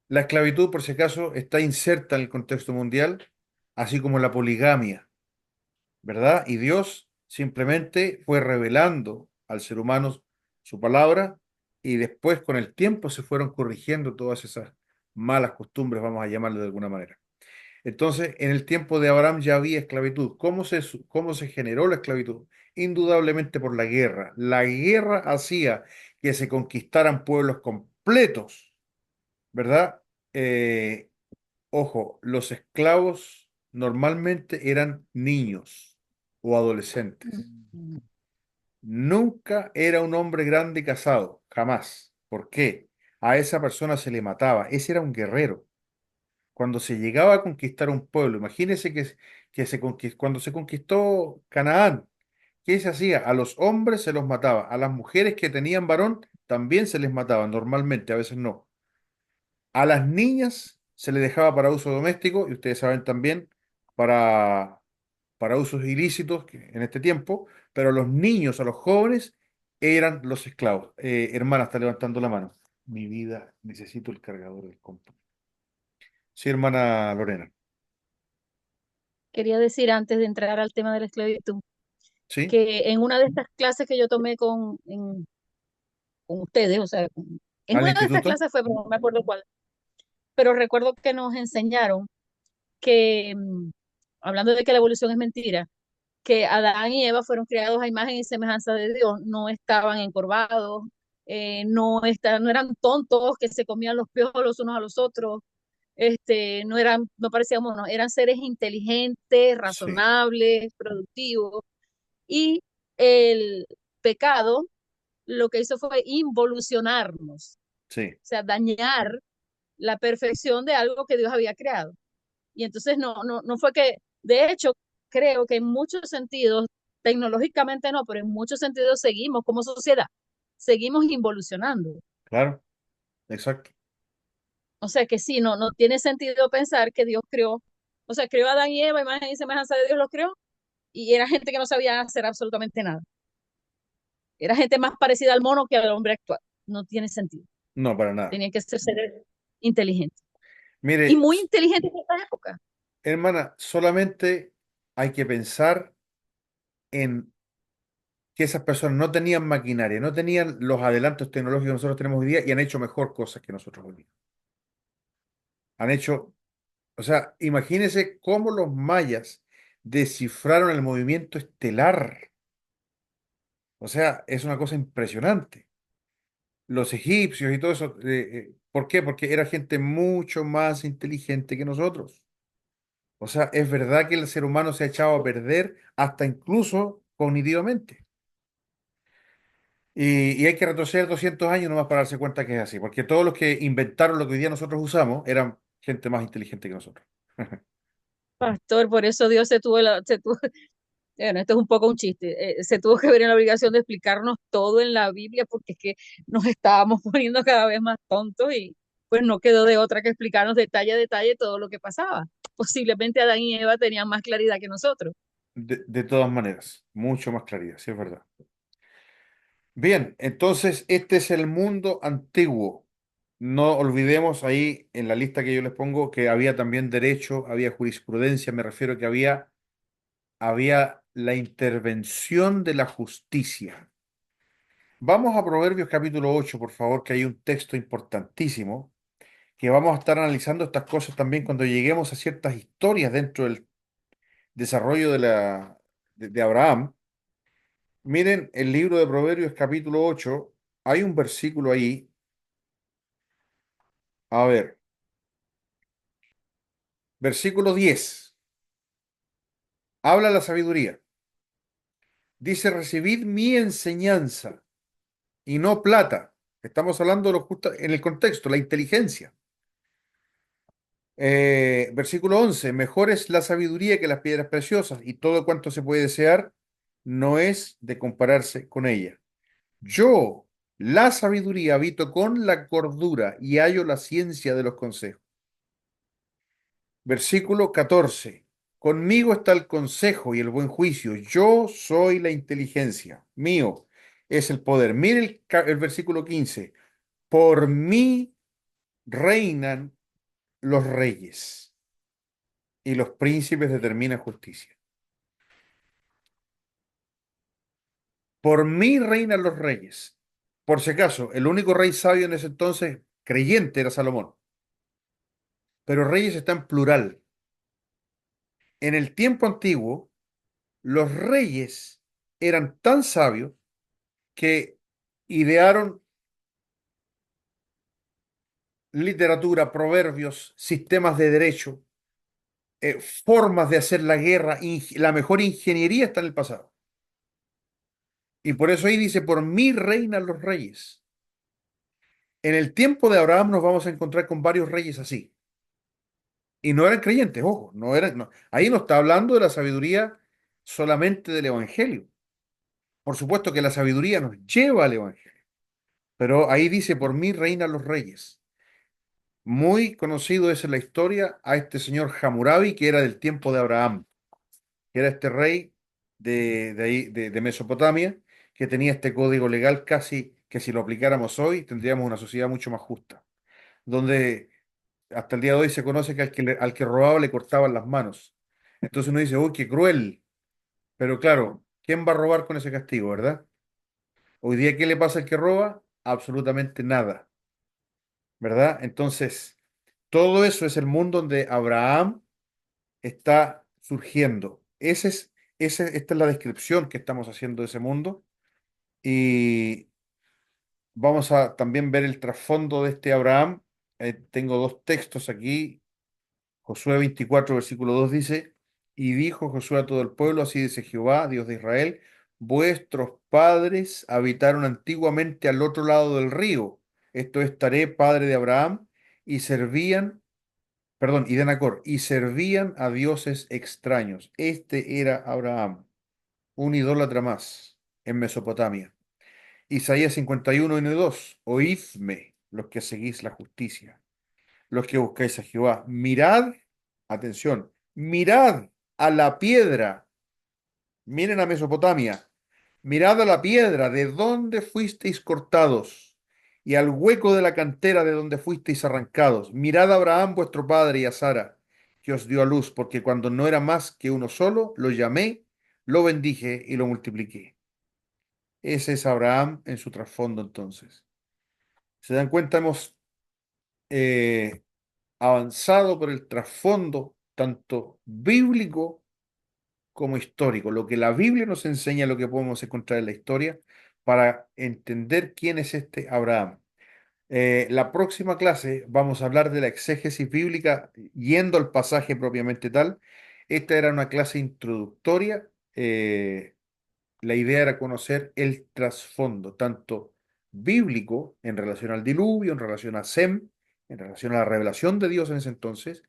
La esclavitud, por si acaso, está inserta en el contexto mundial, así como la poligamia. ¿Verdad? Y Dios simplemente fue revelando al ser humano su palabra y después con el tiempo se fueron corrigiendo todas esas malas costumbres, vamos a llamarle de alguna manera. Entonces, en el tiempo de Abraham ya había esclavitud. Cómo se generó la esclavitud? Indudablemente por la guerra. La guerra hacía que se conquistaran pueblos completos, ¿verdad? Eh, Ojo, los esclavos normalmente eran niños o adolescentes. mm, Nunca era un hombre grande y casado, jamás. ¿Por qué? A esa persona se le mataba. Ese era un guerrero. Cuando se llegaba a conquistar un pueblo, imagínense cuando se conquistó Canaán, ¿qué se hacía? A los hombres se los mataba, a las mujeres que tenían varón también se les mataba, normalmente, a veces no. A las niñas se les dejaba para uso doméstico y ustedes saben también para, para usos ilícitos en este tiempo, pero a los niños, a los jóvenes, eran los esclavos. Hermana, está levantando la mano. Mi vida, necesito el cargador del compu. Sí, hermana Lorena. Quería decir antes de entrar al tema de la esclavitud, ¿Sí? que en una de estas clases que yo tomé con ustedes, o sea, en ¿Al una de estas instituto? clases fue, pero no me acuerdo cuál, pero recuerdo que nos enseñaron que, hablando de que la evolución es mentira, que Adán y Eva fueron creados a imagen y semejanza de Dios, no estaban encorvados, no eran tontos que se comían los piojos los unos a los otros, no parecían monos, eran seres inteligentes, Sí, razonables, productivos, y el pecado lo que hizo fue involucionarnos, sí, o sea, dañar la perfección de algo que Dios había creado. Y entonces no fue que, de hecho, creo que en muchos sentidos, tecnológicamente no, pero en muchos sentidos seguimos como sociedad, seguimos involucionando. claro, exacto. O sea que sí, no tiene sentido pensar que Dios creó, o sea, creó a Adán y Eva, imagen y semejanza de Dios los creó, y era gente que no sabía hacer absolutamente nada. Era gente más parecida al mono que al hombre actual. No tiene sentido. No, para nada. Tenían que ser seres inteligentes. Y Mire, muy inteligentes en esta época. hermana, solamente hay que pensar en que esas personas no tenían maquinaria, no tenían los adelantos tecnológicos que nosotros tenemos hoy día y han hecho mejor cosas que nosotros hoy día. Han hecho, o sea, imagínense cómo los mayas descifraron el movimiento estelar. O sea, es una cosa impresionante. Los egipcios y todo eso, ¿por qué? Porque era gente mucho más inteligente que nosotros. O sea, es verdad que el ser humano se ha echado a perder hasta incluso cognitivamente. Y hay que retroceder 200 años nomás para darse cuenta que es así, porque todos los que inventaron lo que hoy día nosotros usamos eran gente más inteligente que nosotros. Pastor, por eso Dios bueno, esto es un poco un chiste, se tuvo que ver en la obligación de explicarnos todo en la Biblia porque es que nos estábamos poniendo cada vez más tontos y pues no quedó de otra que explicarnos detalle a detalle todo lo que pasaba. Posiblemente Adán y Eva tenían más claridad que nosotros. De todas maneras, mucho más claridad, sí es verdad. Bien, entonces este es el mundo antiguo. No olvidemos ahí en la lista que yo les pongo que había también derecho, había jurisprudencia, me refiero que había la intervención de la justicia. Vamos a Proverbios capítulo 8, por favor, que hay un texto importantísimo, que vamos a estar analizando estas cosas también cuando lleguemos a ciertas historias dentro del desarrollo de Abraham. Miren, el libro de Proverbios capítulo 8, hay un versículo ahí, a ver, versículo 10, habla la sabiduría. Dice, recibid mi enseñanza y no plata. Estamos hablando de en el contexto, la inteligencia. Versículo 11, mejor es la sabiduría que las piedras preciosas y todo cuanto se puede desear no es de compararse con ella. Yo, la sabiduría, habito con la cordura y hallo la ciencia de los consejos. Versículo 14, conmigo está el consejo y el buen juicio. Yo soy la inteligencia. Mío es el poder. Mire el versículo 15, por mí reinan los reyes y los príncipes determinan justicia. Por mí reinan los reyes. Por si acaso, el único rey sabio en ese entonces, creyente, era Salomón. Pero reyes está en plural. En el tiempo antiguo, los reyes eran tan sabios que idearon literatura, proverbios, sistemas de derecho, formas de hacer la guerra. La mejor ingeniería está en el pasado. Y por eso ahí dice, por mí reinan los reyes. En el tiempo de Abraham nos vamos a encontrar con varios reyes así. Y no eran creyentes, ojo, no eran, ahí no está hablando de la sabiduría solamente del Evangelio. Por supuesto que la sabiduría nos lleva al Evangelio, pero ahí dice, por mí reinan los reyes. Muy conocido es en la historia a este señor Hammurabi, que era del tiempo de Abraham, que era este rey de Mesopotamia, que tenía este código legal casi que si lo aplicáramos hoy tendríamos una sociedad mucho más justa, donde hasta el día de hoy se conoce que al que robaba le cortaban las manos. Entonces uno dice, uy, qué cruel. Pero claro, ¿quién va a robar con ese castigo, verdad? Hoy día, ¿qué le pasa al que roba? Absolutamente nada, ¿verdad? Entonces, todo eso es el mundo donde Abraham está surgiendo. Esta es la descripción que estamos haciendo de ese mundo. Y vamos a también ver el trasfondo de este Abraham. Tengo dos textos aquí. Josué 24, versículo 2 dice, y dijo Josué a todo el pueblo, así dice Jehová, Dios de Israel, vuestros padres habitaron antiguamente al otro lado del río, esto es Taré, padre de Abraham, y servían, perdón, y de Nacor, y servían a dioses extraños. Este era Abraham, un idólatra más en Mesopotamia. Isaías 51, 1 y 2, oídme los que seguís la justicia, los que buscáis a Jehová, mirad, atención, mirad a la piedra, miren a Mesopotamia, mirad a la piedra de donde fuisteis cortados y al hueco de la cantera de donde fuisteis arrancados. Mirad a Abraham vuestro padre y a Sara, que os dio a luz, porque cuando no era más que uno solo, lo llamé, lo bendije y lo multipliqué. Ese es Abraham en su trasfondo entonces. ¿Se dan cuenta? Hemos eh, avanzado por el trasfondo tanto bíblico como histórico, lo que la Biblia nos enseña, lo que podemos encontrar en la historia, para entender quién es este Abraham. La próxima clase vamos a hablar de la exégesis bíblica yendo al pasaje propiamente tal. Esta era una clase introductoria. La idea era conocer el trasfondo, tanto bíblico en relación al diluvio, en relación a Sem, en relación a la revelación de Dios en ese entonces,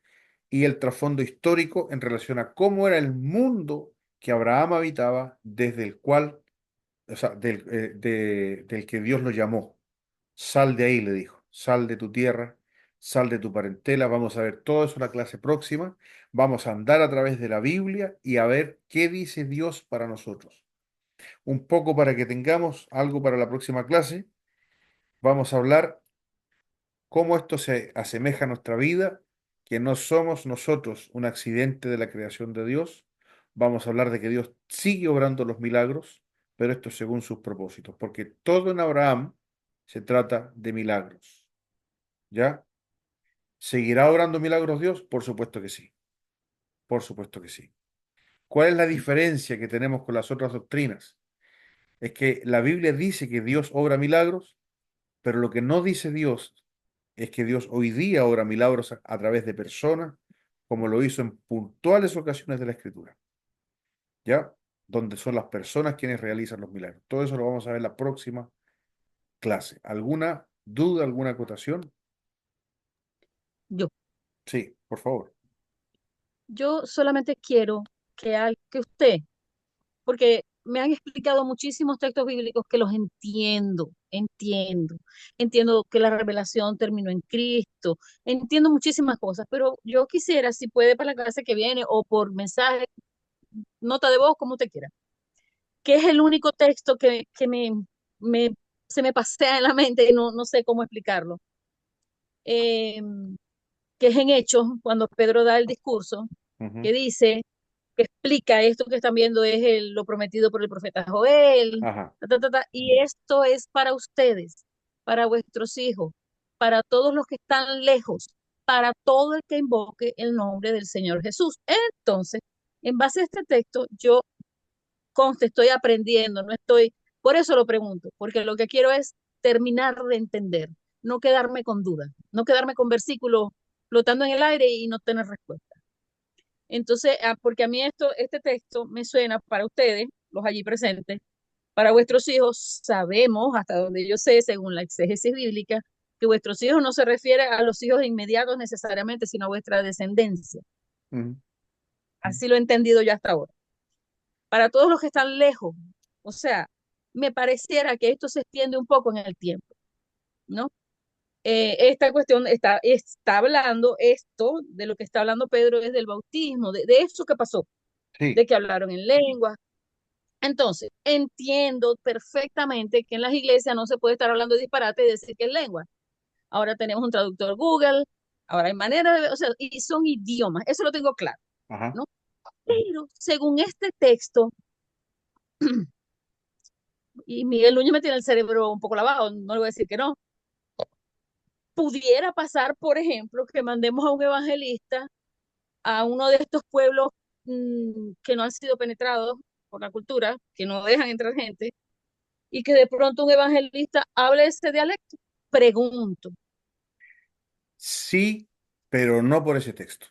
y el trasfondo histórico en relación a cómo era el mundo que Abraham habitaba, desde el cual, o sea, del que Dios lo llamó. Sal de ahí, le dijo, sal de tu tierra, sal de tu parentela. Vamos a ver todo eso en la clase próxima. Vamos a andar a través de la Biblia y a ver qué dice Dios para nosotros. Un poco para que tengamos algo para la próxima clase. Vamos a hablar cómo esto se asemeja a nuestra vida, que no somos nosotros un accidente de la creación de Dios. Vamos a hablar de que Dios sigue obrando los milagros, pero esto según sus propósitos, porque todo en Abraham se trata de milagros. ¿Ya? ¿Seguirá obrando milagros Dios? Por supuesto que sí, por supuesto que sí. ¿Cuál es la diferencia que tenemos con las otras doctrinas? Es que la Biblia dice que Dios obra milagros, pero lo que no dice Dios es que Dios hoy día obra milagros a través de personas, como lo hizo en puntuales ocasiones de la Escritura, ¿ya? Donde son las personas quienes realizan los milagros. Todo eso lo vamos a ver en la próxima clase. ¿Alguna duda, alguna acotación? Yo, Sí, por favor. yo solamente quiero que usted, porque me han explicado muchísimos textos bíblicos que los entiendo que la revelación terminó en Cristo, entiendo muchísimas cosas, pero yo quisiera, si puede para la clase que viene o por mensaje, nota de voz, como usted quiera, que es el único texto me- se me pasea en la mente y no sé cómo explicarlo. Eh, que es en Hechos, cuando Pedro da el discurso, que Ujú. dice, que explica esto que están viendo es lo prometido por el profeta Joel, Ajá. y esto es para ustedes, para vuestros hijos, para todos los que están lejos, para todo el que invoque el nombre del Señor Jesús. Entonces, en base a este texto, yo conste, estoy aprendiendo, no estoy, por eso lo pregunto, porque lo que quiero es terminar de entender, no quedarme con dudas, no quedarme con versículos flotando en el aire y no tener respuesta. Entonces, porque a mí este texto me suena para ustedes, los allí presentes, para vuestros hijos, sabemos, hasta donde yo sé, según la exégesis bíblica, que vuestros hijos no se refiere a los hijos inmediatos necesariamente, sino a vuestra descendencia. Ujú. Así lo he entendido yo hasta ahora. Para todos los que están lejos, o sea, me pareciera que esto se extiende un poco en el tiempo, ¿no? Esta cuestión está hablando, esto de lo que está hablando Pedro es del bautismo, de eso que pasó, Sí. de que hablaron en lengua. Entonces, entiendo perfectamente que en las iglesias no se puede estar hablando de disparate y decir que es lengua. Ahora tenemos un traductor Google, ahora hay manera de, o sea, y son idiomas, eso lo tengo claro, Ajá. ¿no? Pero según este texto, y Miguel Núñez me tiene el cerebro un poco lavado, no le voy a decir que no, pudiera pasar, por ejemplo, que mandemos a un evangelista a uno de estos pueblos que no han sido penetrados por la cultura, que no dejan entrar gente, y que de pronto un evangelista hable ese dialecto. Pregunto. Sí, pero no por ese texto.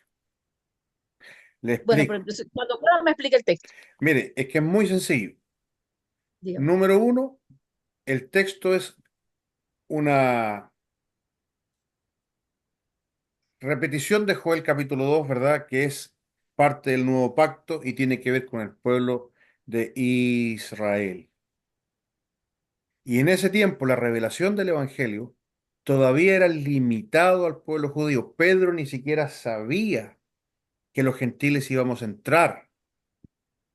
Le Bueno, pero explico. entonces, cuando pueda me explica el texto. Mire, es que es muy sencillo. Dígame. Número uno, el texto es una repetición de Joel capítulo 2, ¿verdad? Que es parte del nuevo pacto y tiene que ver con el pueblo de Israel. Y en ese tiempo la revelación del Evangelio todavía era limitado al pueblo judío. Pedro ni siquiera sabía que los gentiles íbamos a entrar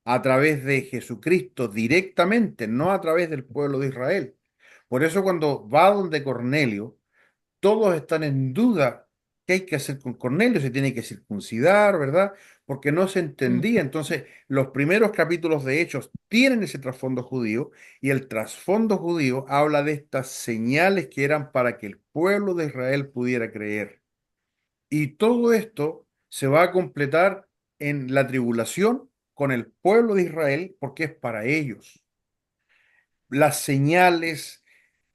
a través de Jesucristo directamente, no a través del pueblo de Israel. Por eso cuando va donde Cornelio, todos están en duda ¿qué hay que hacer con Cornelio? Se tiene que circuncidar, ¿verdad? Porque no se Mm. entendía. Entonces, los primeros capítulos de Hechos tienen ese trasfondo judío y el trasfondo judío habla de estas señales que eran para que el pueblo de Israel pudiera creer. Y todo esto se va a completar en la tribulación con el pueblo de Israel porque es para ellos. Las señales,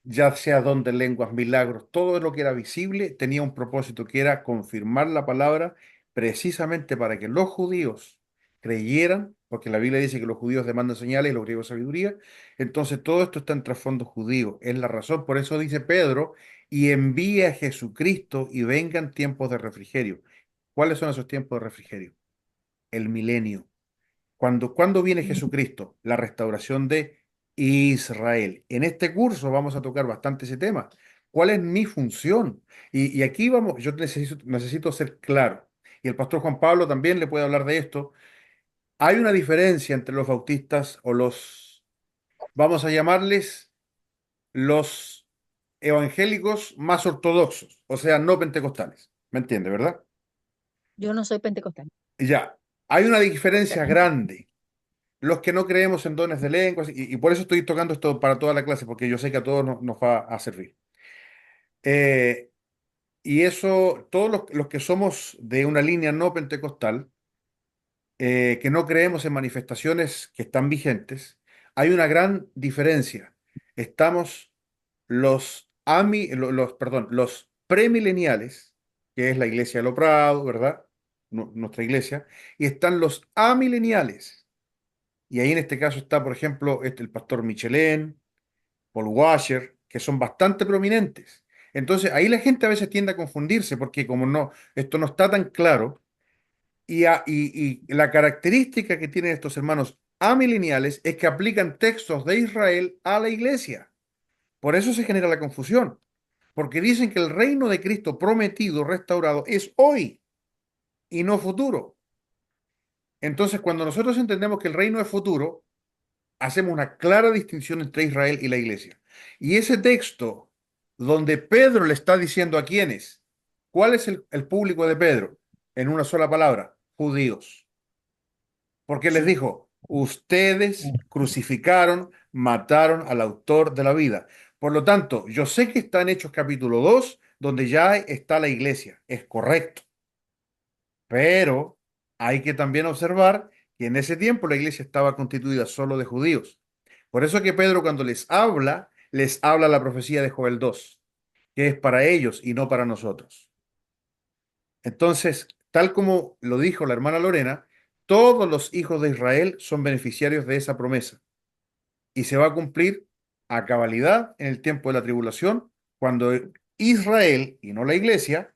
ya sea don de lenguas, milagros, todo lo que era visible tenía un propósito que era confirmar la palabra precisamente para que los judíos creyeran, porque la Biblia dice que los judíos demandan señales y los griegos sabiduría. Entonces todo esto está en trasfondo judío, es la razón, por eso dice Pedro, y envía a Jesucristo y vengan tiempos de refrigerio. ¿Cuáles son esos tiempos de refrigerio? El milenio. ¿Cuándo viene Jesucristo? La restauración de Israel. En este curso vamos a tocar bastante ese tema. ¿Cuál es mi función? Y aquí vamos, yo necesito ser claro. Y el pastor Juan Pablo también le puede hablar de esto. Hay una diferencia entre los bautistas o los, vamos a llamarles los evangélicos más ortodoxos, o sea, no pentecostales. ¿Me entiende, verdad? Yo no soy pentecostal. Ya, hay una diferencia grande. Los que no creemos en dones de lenguas, y por eso estoy tocando esto para toda la clase, porque yo sé que a todos nos va a servir. Eh, y eso, todos los que somos de una línea no pentecostal, que no creemos en manifestaciones que están vigentes, hay una gran diferencia. Estamos los premileniales, que es la iglesia de Lo Prado, ¿verdad? Nuestra iglesia, y están los amileniales. Y ahí en este caso está, por ejemplo, el pastor Michelén, Paul Washer, que son bastante prominentes. Entonces, ahí la gente a veces tiende a confundirse porque como no, esto no está tan claro, y la característica que tienen estos hermanos amileniales es que aplican textos de Israel a la iglesia. Por eso se genera la confusión, porque dicen que el reino de Cristo prometido, restaurado, es hoy y no futuro. Entonces, cuando nosotros entendemos que el reino es futuro, hacemos una clara distinción entre Israel y la iglesia. Y ese texto donde Pedro le está diciendo a quiénes, ¿cuál es el público de Pedro? En una sola palabra, judíos. Porque les Sí. dijo, ustedes crucificaron, mataron al autor de la vida. Por lo tanto, yo sé que está en Hechos capítulo 2 donde ya está la iglesia. Es correcto. Pero hay que también observar que en ese tiempo la iglesia estaba constituida solo de judíos. Por eso que Pedro cuando les habla la profecía de Joel 2, que es para ellos y no para nosotros. Entonces, tal como lo dijo la hermana Lorena, todos los hijos de Israel son beneficiarios de esa promesa y se va a cumplir a cabalidad en el tiempo de la tribulación, cuando Israel y no la iglesia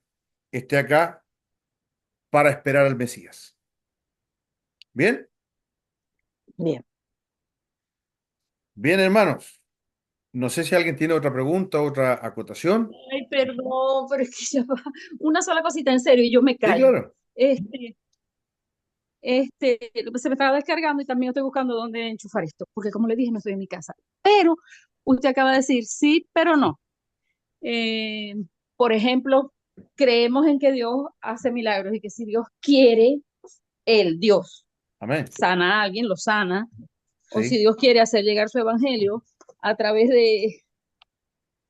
esté acá para esperar al Mesías. ¿Bien? Bien. Bien, hermanos. No sé si alguien tiene otra pregunta, otra acotación. Ay, perdón, pero es que ya va. Una sola cosita en serio y yo me Sí, callo. claro. Este, este, se me estaba descargando y también estoy buscando dónde enchufar esto, porque como le dije, no estoy en mi casa. Pero usted acaba de decir sí, pero no. Eh, por ejemplo, creemos en que Dios hace milagros y que si Dios quiere, el Dios Amén. sana a alguien, lo sana, o si Sí. Dios quiere hacer llegar su evangelio a través de,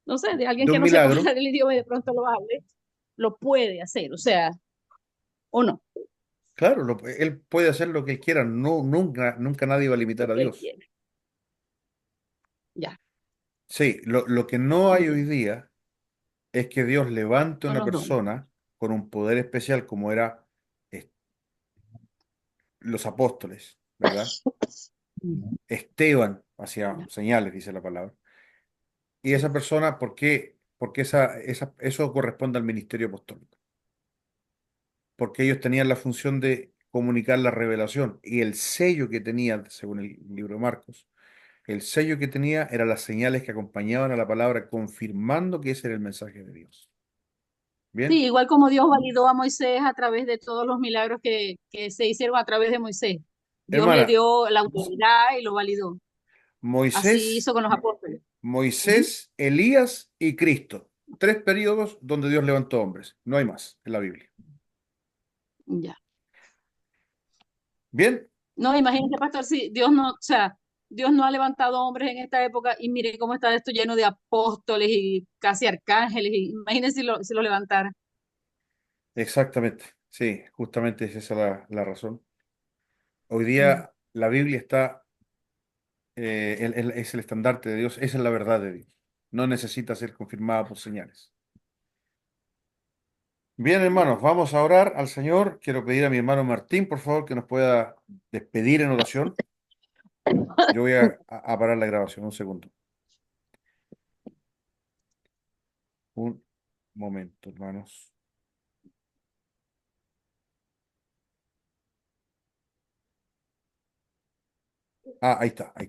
no sé, de alguien De que un no sepa milagro. hablar el idioma y de pronto lo hable, lo puede hacer, o sea, o no, Claro, él puede hacer lo que él quiera. No, nunca nadie va a lo limitar a que él Dios. quiere. Ya, Sí, lo que no muy hay hoy bien. día es que Dios levante Son una los dones. persona con un poder especial como era eh, los apóstoles, ¿verdad? Mm. Esteban hacía Ya. señales, dice la palabra. Y esa persona, ¿por qué? Porque eso corresponde al ministerio apostólico. Porque ellos tenían la función de comunicar la revelación y el sello que tenía, según el libro de Marcos, el sello que tenía eran las señales que acompañaban a la palabra, confirmando que ese era el mensaje de Dios. Sí, ¿Bien? igual como Dios validó a Moisés a través de todos los milagros que se hicieron a través de Moisés. Dios le Hermana, dio la autoridad y lo validó. Así Moisés, hizo con los apóstoles. Ujú. Moisés, Elías y Cristo. tres periodos donde Dios levantó hombres. No hay más en la Biblia. Ya. Bien, No, imagínese, pastor, si Dios no, o sea, Dios no ha levantado hombres en esta época y mire cómo está esto lleno de apóstoles y casi arcángeles. Y imagínese si lo levantara. exactamente. Sí, justamente es esa la razón. Hoy Mm. día la Biblia está, es el estandarte de Dios, esa es la verdad de Dios. No necesita ser confirmada por señales. Bien, hermanos, vamos a orar al Señor. Quiero pedir a mi hermano Martín, por favor, que nos pueda despedir en oración. Yo voy a parar la grabación un segundo. Un momento, hermanos. Ah, ahí está, ahí está.